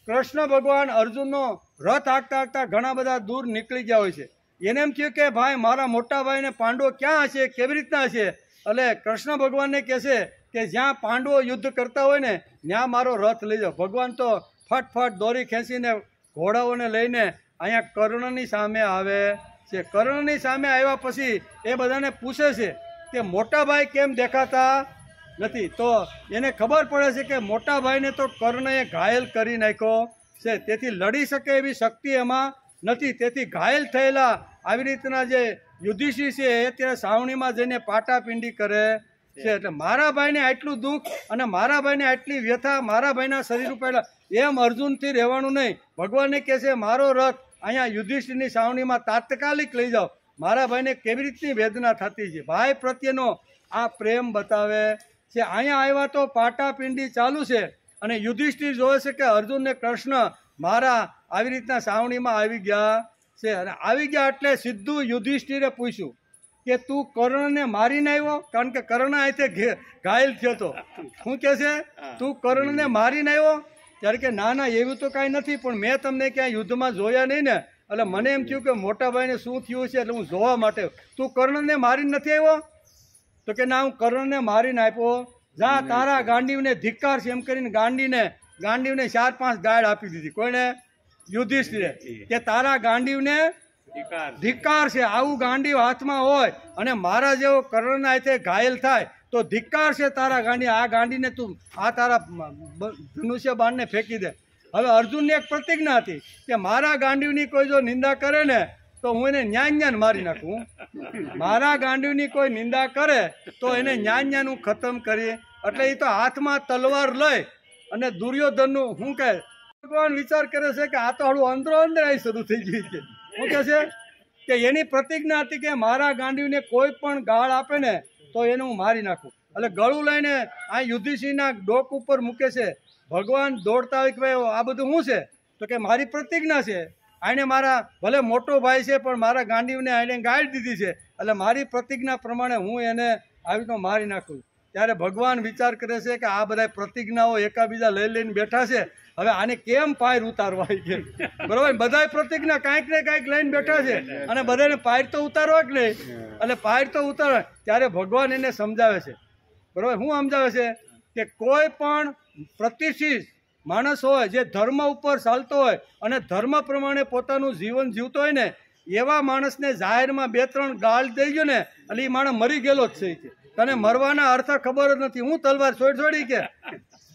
કૃષ્ણ ભગવાન અર્જુનનો રથ હાંકતા હાંકતા ઘણા બધા દૂર નીકળી ગયા હોય છે. એને એમ થયું કે ભાઈ મારા મોટા ભાઈને પાંડવો ક્યાં હશે, કેવી રીતના હશે? એટલે કૃષ્ણ ભગવાનને કહે છે કે જ્યાં પાંડવો યુદ્ધ કરતા હોય ને ત્યાં મારો રથ લઈ જાઓ. ભગવાન તો ફટફટ દોરી ખેંચીને ઘોડાઓને લઈને અહીંયા કર્ણની સામે આવે છે. કર્ણની સામે આવ્યા પછી એ બધાને પૂછે છે કે મોટા ભાઈ કેમ દેખાતા નથી? તો એને ખબર પડે છે કે મોટા ભાઈને તો કર્ણએ ઘાયલ કરી નાખ્યો છે, તેથી લડી શકે એવી શક્તિ એમાં નથી. તેથી ઘાયલ થયેલા આવી રીતના જે યુધિષ્ઠિર છે એ ત્યાં સાવણીમાં જઈને પાટાપિંડી કરે છે. એટલે મારા ભાઈને આટલું દુઃખ અને મારા ભાઈને આટલી વ્યથા મારા ભાઈના શરીર ઉપર, એમ અર્જુનથી રહેવાનું નહીં. ભગવાનને કહે છે મારો રથ અહીંયા યુધિષ્ઠિરની સાવણીમાં તાત્કાલિક લઈ જાઓ. મારા ભાઈને કેવી રીતની વેદના થતી છે. ભાઈ પ્રત્યેનો આ પ્રેમ બતાવે છે. અહીંયા આવ્યા તો પાટાપિંડી ચાલુ છે અને યુધિષ્ઠિર જોવે છે કે અર્જુન ને કૃષ્ણ મારા આવી રીતના સાવણીમાં આવી ગયા છે. અને આવી ગયા એટલે સીધું યુધિષ્ઠિરે પૂછ્યું કે તું કર્ણને મારીને આવ્યો? કારણ કે કર્ણ અહીંથી ઘાયલ થયો હતો. શું કહે છે? તું કર્ણને મારીને આવ્યો? ત્યારે કે ના ના એવું તો કાંઈ નથી, પણ મેં તમને ક્યાંય યુદ્ધમાં જોયા નહીં ને, એટલે મને એમ થયું કે મોટા ભાઈને શું થયું છે એટલે હું જોવા માટે. તું કર્ણને મારીને નથી આવ્યો? તો કે ના, હું કર્ણને મારીને આપ્યો. જા તારા ગાંડીવને ધિક્કાર છે એમ કરીને ગાંડીવને 4-5 ગાળ આપી દીધી. કોઈને? યુધિષ્ઠિરે. કે તારા ગાંડીવને ધિક્કાર છે. આવું ગાંડીવ હાથમાં હોય અને મારા જેવો કર્ણના હાથે ઘાયલ થાય તો ધિક્કાર છે તારા ગાંડી. આ ગાંડીને તું આ તારા ધનુષ્ય બાણને ફેંકી દે. હવે અર્જુનની એક પ્રતિજ્ઞા હતી કે મારા ગાંડીવની કોઈ જો નિંદા કરે ને તો હું એને ન્યાન મારી નાખું. મારા ગાંડીવની કોઈ નિંદા કરે તો એને ન્યાન હું ખતમ કરી. એટલે એ તો હાથમાં તલવાર લઈ અને દુર્યોધનનું શું કહે, ભગવાન વિચાર કરે છે કે આ તો હળું અંદરો અંદર આવી શરૂ થઈ ગઈ છે. શું કહે છે કે એની પ્રતિજ્ઞા હતી કે મારા ગાંડીવને કોઈ પણ ગાળ આપે ને તો એને હું મારી નાખું. એટલે ગળું લઈને આ યુધિષ્ઠિરના ડોક ઉપર મૂકે છે. ભગવાન દોડતા હોય કે ભાઈ આ બધું શું છે? તો કે મારી પ્રતિજ્ઞા છે. આને મારા ભલે મોટો ભાઈ છે પણ મારા ગાંડીવને આને ગાળી દીધી છે, એટલે મારી પ્રતિજ્ઞા પ્રમાણે હું એને આવી રીતનો મારી નાખું. ત્યારે ભગવાન વિચાર કરે છે કે આ બધા પ્રતિજ્ઞાઓ એકાબીજા લઈને બેઠા છે, હવે આને કેમ પાયર ઉતારવા છે? બરોબર? બધાય પ્રતિજ્ઞા કાંઈક ને કાંઈક લઈને બેઠા છે અને બધાને પાયર તો ઉતારવા જ નહીં. એટલે પાયર તો ઉતારવા. ત્યારે ભગવાન એને સમજાવે છે. બરોબર? શું સમજાવે છે? કે કોઈ પણ પ્રતિષ્ઠિત માણસ હોય જે ધર્મ ઉપર ચાલતો હોય અને ધર્મ પ્રમાણે પોતાનું જીવન જીવતો હોય ને એવા માણસને જાહેરમાં 2-3 ગાળ દઈ ગયો ને એટલે એ માણસ મરી ગયેલો જ છે. તને મરવાના અર્થ ખબર જ નથી. હું તલવાર છોડી કે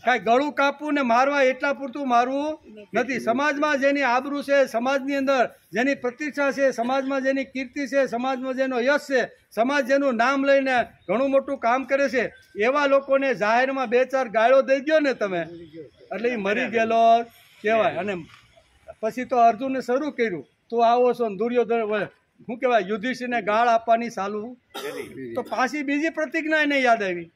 કાંઈ ગળું કાપવું ને મારવા એટલા પૂરતું મારવું નથી. સમાજમાં જેની આબરૂ છે, સમાજની અંદર જેની પ્રતિષ્ઠા છે, સમાજમાં જેની કીર્તિ છે, સમાજમાં જેનો યશ છે, સમાજ જેનું નામ લઈને ઘણું મોટું કામ કરે છે એવા લોકોને જાહેરમાં 2-4 ગાળો દઈ ગયો ને તમે એટલે એ મરી ગયેલો કહેવાય. અને પછી તો અર્જુને શરૂ કર્યું, તું આવો છો ને દુર્યોધન શું કહેવાય યુધિષ્ઠિરને ગાળ આપવાની ચાલુ તો પાછી બીજી પ્રતિજ્ઞા એને યાદ આવી.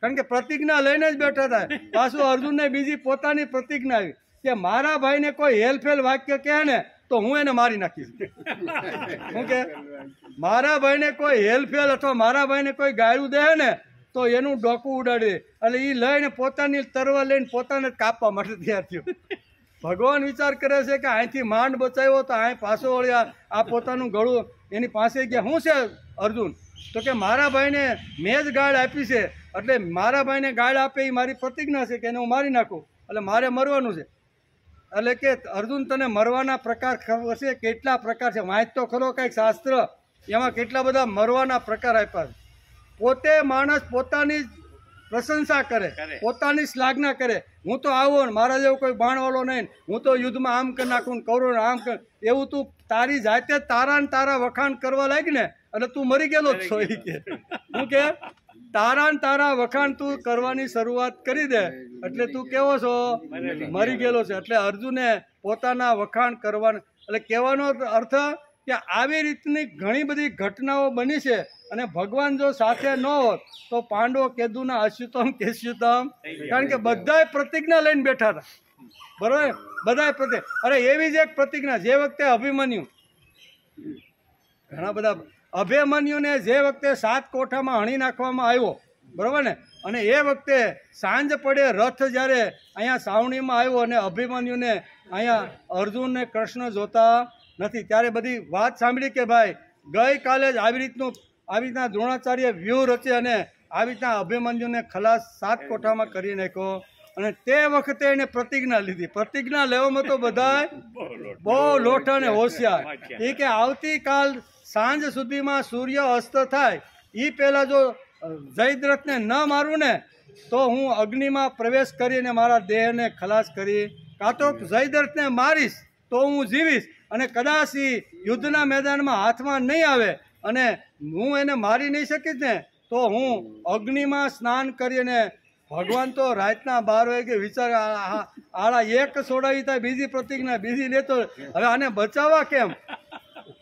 કારણ કે પ્રતિજ્ઞા લઈને જ બેઠા હતા. પાછું અર્જુનને બીજી પોતાની પ્રતિજ્ઞા આવી કે મારા ભાઈને કોઈ હેલફેલ વાક્ય કહે ને તો હું એને મારી નાખીશ. શું કે મારા ભાઈને કોઈ હેલફેલ અથવા મારા ભાઈને કોઈ ગાળું દે ને તો એનું ડોકું ઉડાડી દે. એટલે એ લઈને પોતાની તરવા લઈને પોતાને કાપવા માટે તૈયાર થયો. ભગવાન વિચાર કરે છે કે અહીંથી માંડ બચાવ્યો તો અહીં પાછો વળ્યા આ પોતાનું ગળું એની પાસે ગયા. શું છે અર્જુન? તો કે મારા ભાઈને મેં જ ગાળ આપી છે એટલે મારા ભાઈને ગાળ આપે એ મારી પ્રતિજ્ઞા છે કે એને હું મારી નાખું એટલે મારે મરવાનું છે. એટલે કે અર્જુન તને મરવાના પ્રકાર ખબર છે? કેટલા પ્રકાર છે વાંચ તો ખરો કંઈક શાસ્ત્ર, એમાં કેટલા બધા મરવાના પ્રકાર આપ્યા છે. પોતે માણસ પોતાની પ્રશંસા કરે, પોતાની શ્લાઘના કરે. હું તો આવો ને મારા જેવો કોઈ બાણવાળો નહીં, હું તો યુદ્ધમાં આમ કરી નાખું કૌરવ આમ કર, એવું તું તારી જાતે તારા ને તારા વખાણ કરવા લાગી ને એટલે તું મરી ગયેલો જ છો. એ કે હું કે તારા ને તારા વખાણ તું કરવાની શરૂઆત કરી દે એટલે તું કેવો છો? મરી ગયેલો છે. એટલે અર્જુને પોતાના વખાણ કરવાના એટલે કહેવાનો અર્થ કે આવી રીતની ઘણી બધી ઘટનાઓ બની છે અને ભગવાન જો સાથે ન હોત તો પાંડવો કેદુના અશ્યુતમ કેશ્યુતમ. કારણ કે બધાય પ્રતિજ્ઞા લઈને બેઠા હતા. બરોબર, બધાય અરે એવી જ એક પ્રતિજ્ઞા જે વખતે અભિમન્યુ ઘણા બધા અભિમન્યુને જે વખતે 7 કોઠામાં હણી નાખવામાં આવ્યો બરોબર ને અને એ વખતે સાંજ પડે રથ જ્યારે અહીંયા સાવણીમાં આવ્યો અને અભિમન્યુને અહીંયા અર્જુન ને કૃષ્ણ જોતા નથી ત્યારે બધી વાત સાંભળી કે ભાઈ ગઈકાલે જ આવી રીતના દ્રોણાચાર્ય વ્યૂહ રચે અને આવી રીતના અભિમન્યુને ખલાસ 7 કોઠામાં કરી નાખ્યો. અને તે વખતે એને પ્રતિજ્ઞા લીધી. પ્રતિજ્ઞા લેવામાં તો બધા બહુ લોઠા અને હોશિયાર. એ કે આવતીકાલ સાંજ સુધીમાં સૂર્ય અસ્ત થાય એ પહેલાં જો જયદ્રથને ન મારું ને તો હું અગ્નિમાં પ્રવેશ કરીને મારા દેહને ખલાસ કરી કાં તો જયદ્રથને મારીશ તો હું જીવીશ અને કદાચ એ યુદ્ધના મેદાનમાં હાથમાં નહીં આવે અને હું એને મારી નહીં શકીશ ને તો હું અગ્નિમાં સ્નાન કરીને ભગવાન તો રાતના 12 વાગે વિચાર આળા એક છોડાવી થાય બીજી પ્રતિજ્ઞા બીજી લેતો હવે આને બચાવવા કેમ.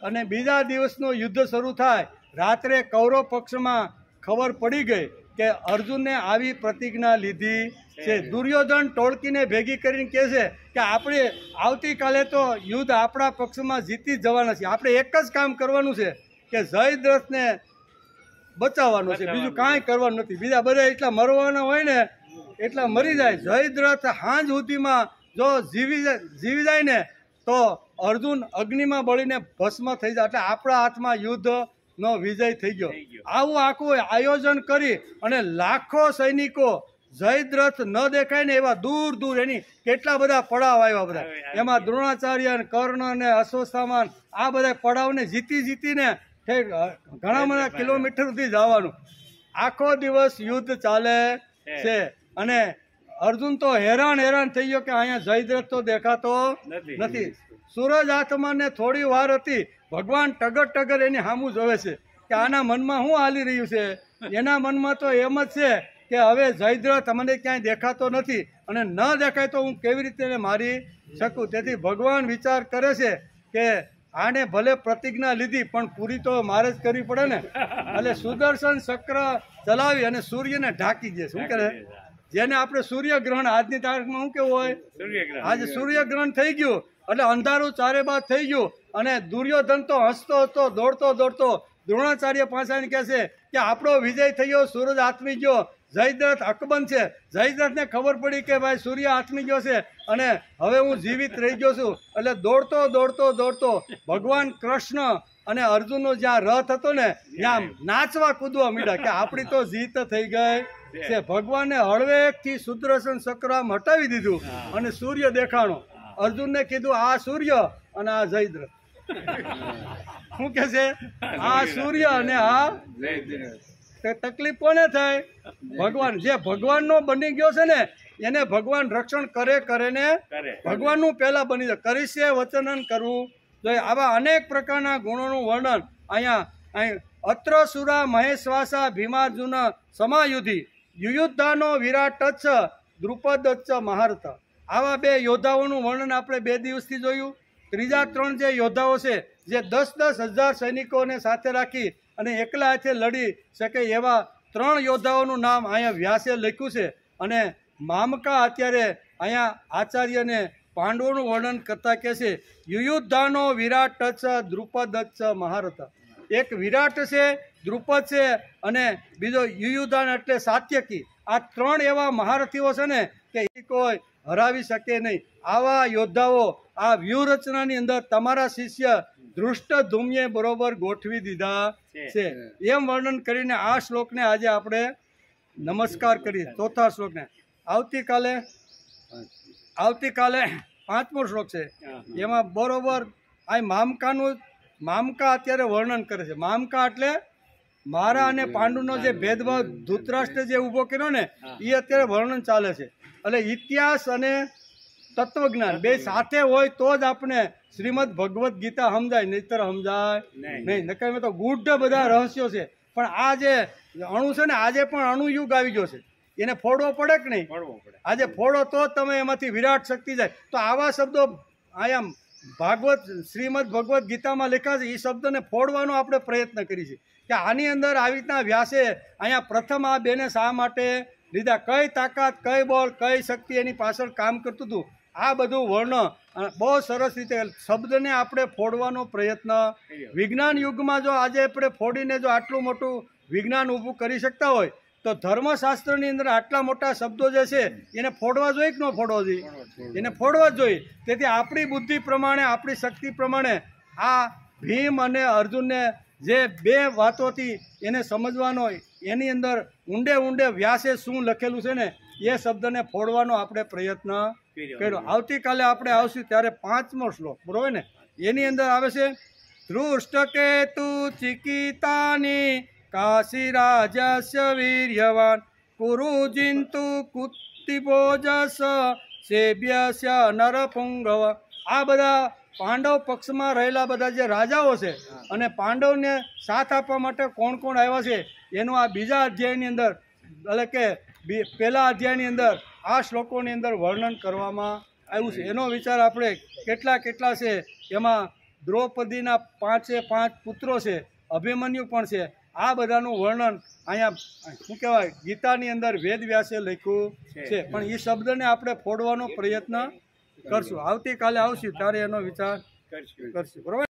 અને બીજા દિવસનું યુદ્ધ શરૂ થાય. રાત્રે કૌરવ પક્ષમાં ખબર પડી ગઈ કે અર્જુનને આવી પ્રતિજ્ઞા લીધી છે. દુર્યોધન ટોળકીને ભેગી કરીને કહે છે કે આપણે આવતીકાલે તો યુદ્ધ આપણા પક્ષમાં જીતી જ જવાના છે. આપણે એક જ કામ કરવાનું છે કે જયદ્રથને બચાવવાનું છે, બીજું કાંઈ કરવાનું નથી. બીજા બધા એટલા મરવાના હોય ને એટલા મરી જાય. જયદ્રથ સાંજ સુધીમાં જો જીવી જાય ને તો અર્જુન અગ્નિમાં બળીને ભસ્મ થઈ જાય. એટલે આપણા હાથમાં યુદ્ધનો વિજય થઈ ગયો. આવું આખું આયોજન કરી અને લાખો સૈનિકો જયદ્રથ ન દેખાય ને એવા દૂર દૂર એની કેટલા બધા પડાવ આવ્યા બધા. એમાં દ્રોણાચાર્ય કર્ણ અને અશ્વત્થામા આ બધા પડાવને જીતીને ઘણા બધા કિલોમીટર સુધી જવાનું. આખો દિવસ યુદ્ધ ચાલે છે અને અર્જુન તો હેરાન થઈ ગયો કે અહીંયા જયદ્રથ તો દેખાતો નથી. સૂરજ આત્માને થોડી વાર હતી ભગવાન ટગર એની સામું જોવે છે કે આના મનમાં શું હાલી રહ્યું છે. એના મનમાં તો એમ જ છે કે હવે જયદ્રથ મને ક્યાંય દેખાતો નથી અને ન દેખાય તો હું કેવી રીતે એને મારી શકું. તેથી ભગવાન વિચાર કરે છે કે આને ભલે પ્રતિજ્ઞા લીધી પણ પૂરી તો મારે જ કરવી પડે ને. એટલે સુદર્શન ચક્ર ચલાવી અને સૂર્યને ઢાંકી દે. શું કરે? જેને આપણે સૂર્યગ્રહણ આજની તારીખમાં શું કેવું હોય? આજે સૂર્યગ્રહણ થઈ ગયું એટલે અંધારું ચારે બાદ થઈ ગયું અને દુર્યોધન તો હસતો દોડતો દ્રોણાચાર્ય પાસે કહે છે કે આપણો વિજય થયો, સૂરજ આથમી ગયો, જયદ્રથ અકબંધ છે. જયદ્રથને ખબર પડી કે ભાઈ સૂર્ય આથમી ગયો છે અને હવે હું જીવિત રહી ગયો છું. એટલે દોડતો ભગવાન કૃષ્ણ અને અર્જુનનો જ્યાં રથ હતો ને ત્યાં નાચવા કૂદવા માંડ્યા કે આપણી તો જીત થઈ ગઈ છે. ભગવાને હળવેકથી સુદર્શન ચક્ર હટાવી દીધું અને સૂર્ય દેખાણો. અર્જુનને કીધું આ સૂર્ય અને આ જયદ્ર. શું કે છે? આ સૂર્ય અને આ તકલીફ કોને થાય? ભગવાન. જે ભગવાનનો બની ગયો છે ને એને ભગવાન રક્ષણ કરે ને ભગવાનનું પહેલા બની જાય. કરીશે વચનન કરવું જોઈએ. આવા અનેક પ્રકારના ગુણોનું વર્ણન અહીંયા અત્ર સુરા મહેશ્વાસા ભીમાર્જુન સમાયુધિ યુયુદ્ધાનો વિરાટ છ દ્રુપદ છ મહારથ. આવા બે યોદ્ધાઓનું વર્ણન આપણે 2 દિવસથી જોયું. ત્રીજા 3 જે યોદ્ધાઓ છે જે 10,000 સૈનિકોને સાથે રાખી અને એકલા હાથે લડી શકે એવા 3 યોદ્ધાઓનું નામ અહીંયા વ્યાસે લખ્યું છે. અને મામકા અત્યારે અહીંયા આચાર્યને પાંડવોનું વર્ણન કરતા કહે છે યુયુદ્ધાનો વિરાટ છ દ્રુપદ છ મહારથ. એક વિરાટ છે, દ્રુપદ છે અને બીજો યુયુદ્ધાન એટલે સાત્યકી. આ 3 એવા મહારથીઓ છે ને કે એ કોઈ હરાવી શકે નહીં. આવા યોદ્ધાઓ આ વ્યૂહરચનાની અંદર તમારા શિષ્ય ધૃષ્ટધુમ્યે બરોબર ગોઠવી દીધા છે. એમ વર્ણન કરીને આ શ્લોકને આજે આપણે નમસ્કાર કરીએ. 4થા શ્લોકને આવતીકાલે 5મો શ્લોક છે એમાં બરોબર આ મામકા અત્યારે વર્ણન કરે છે. મામકા એટલે મારા અને પાંડુનો જે ભેદભાવ ધૃતરાષ્ટ્ર જે ઊભો કર્યો ને એ અત્યારે વર્ણન ચાલે છે. એટલે ઇતિહાસ અને તત્વજ્ઞાન બે સાથે હોય તો જ આપણે શ્રીમદ ભગવદ્ ગીતા સમજાય, નહીતર સમજાય નહીં. નકર તો ગૂઢ બધા રહસ્યો છે. પણ આ જે અણુ છે ને આજે પણ અણુયુગ આવી ગયો છે. એને ફોડવો પડે કે નહીં? આજે ફોડો તો જ તમે એમાંથી વિરાટ શક્તિ જાય. તો આવા શબ્દો અહીંયા શ્રીમદ ભગવદ્ ગીતામાં લખ્યા છે. એ શબ્દને ફોડવાનો આપણે પ્રયત્ન કરીએ છીએ કે આની અંદર આવી રીતના વ્યાસે અહીંયા પ્રથમ આ બેને શા માટે લીધા, કઈ તાકાત, કઈ બળ, કઈ શક્તિ એની પાછળ કામ કરતું હતું. આ બધું વર્ણન બહુ સરસ રીતે શબ્દને આપણે ફોડવાનો પ્રયત્ન. વિજ્ઞાન યુગમાં જો આજે આપણે ફોડીને જો આટલું મોટું વિજ્ઞાન ઊભું કરી શકતા હોય તો ધર્મશાસ્ત્રની અંદર આટલા મોટા શબ્દો જે છે એને ફોડવા જોઈએ કે ન ફોડવા જોઈએ? એને ફોડવા જ જોઈએ. તેથી આપણી બુદ્ધિ પ્રમાણે, આપણી શક્તિ પ્રમાણે આ ભીમ અને અર્જુનને જે 2 વાતોથી એને સમજવાનો એની અંદર ઊંડે વ્યાસે શું લખેલું છે ને એ શબ્દને ફોડવાનો આપણે પ્રયત્ન કર્યો. આવતીકાલે આપણે આવશું ત્યારે 5મો શ્લોક બરોબર ને એની અંદર આવે છે ધૃષ્ટકેતુ ચિકિતાની કાશી રાજસ્ય વીર્યવાન કુરુજિંતુ કુતિભોજસ સેવ્યસ્ય નરપુંગવ. આ બધા પાંડવ પક્ષમાં રહેલા બધા જે રાજાઓ છે અને પાંડવને સાથ આપવા માટે કોણ કોણ આવ્યા છે એનું આ બીજા અધ્યાયની અંદર એટલે કે પહેલા અધ્યાયની અંદર આ શ્લોકોની અંદર વર્ણન કરવામાં આવ્યું છે. એનો વિચાર આપણે કેટલા છે એમાં દ્રૌપદીના 5 પુત્રો છે, અભિમન્યુ પણ છે. આ બધાનું વર્ણન અહીંયા શું કહેવાય ગીતાની અંદર વેદ વ્યાસે લખ્યું છે. પણ એ શબ્દને આપણે ફોડવાનો પ્રયત્ન કરશું. આવતીકાલે આવશું ત્યારે એનો વિચાર કરશું બરોબર.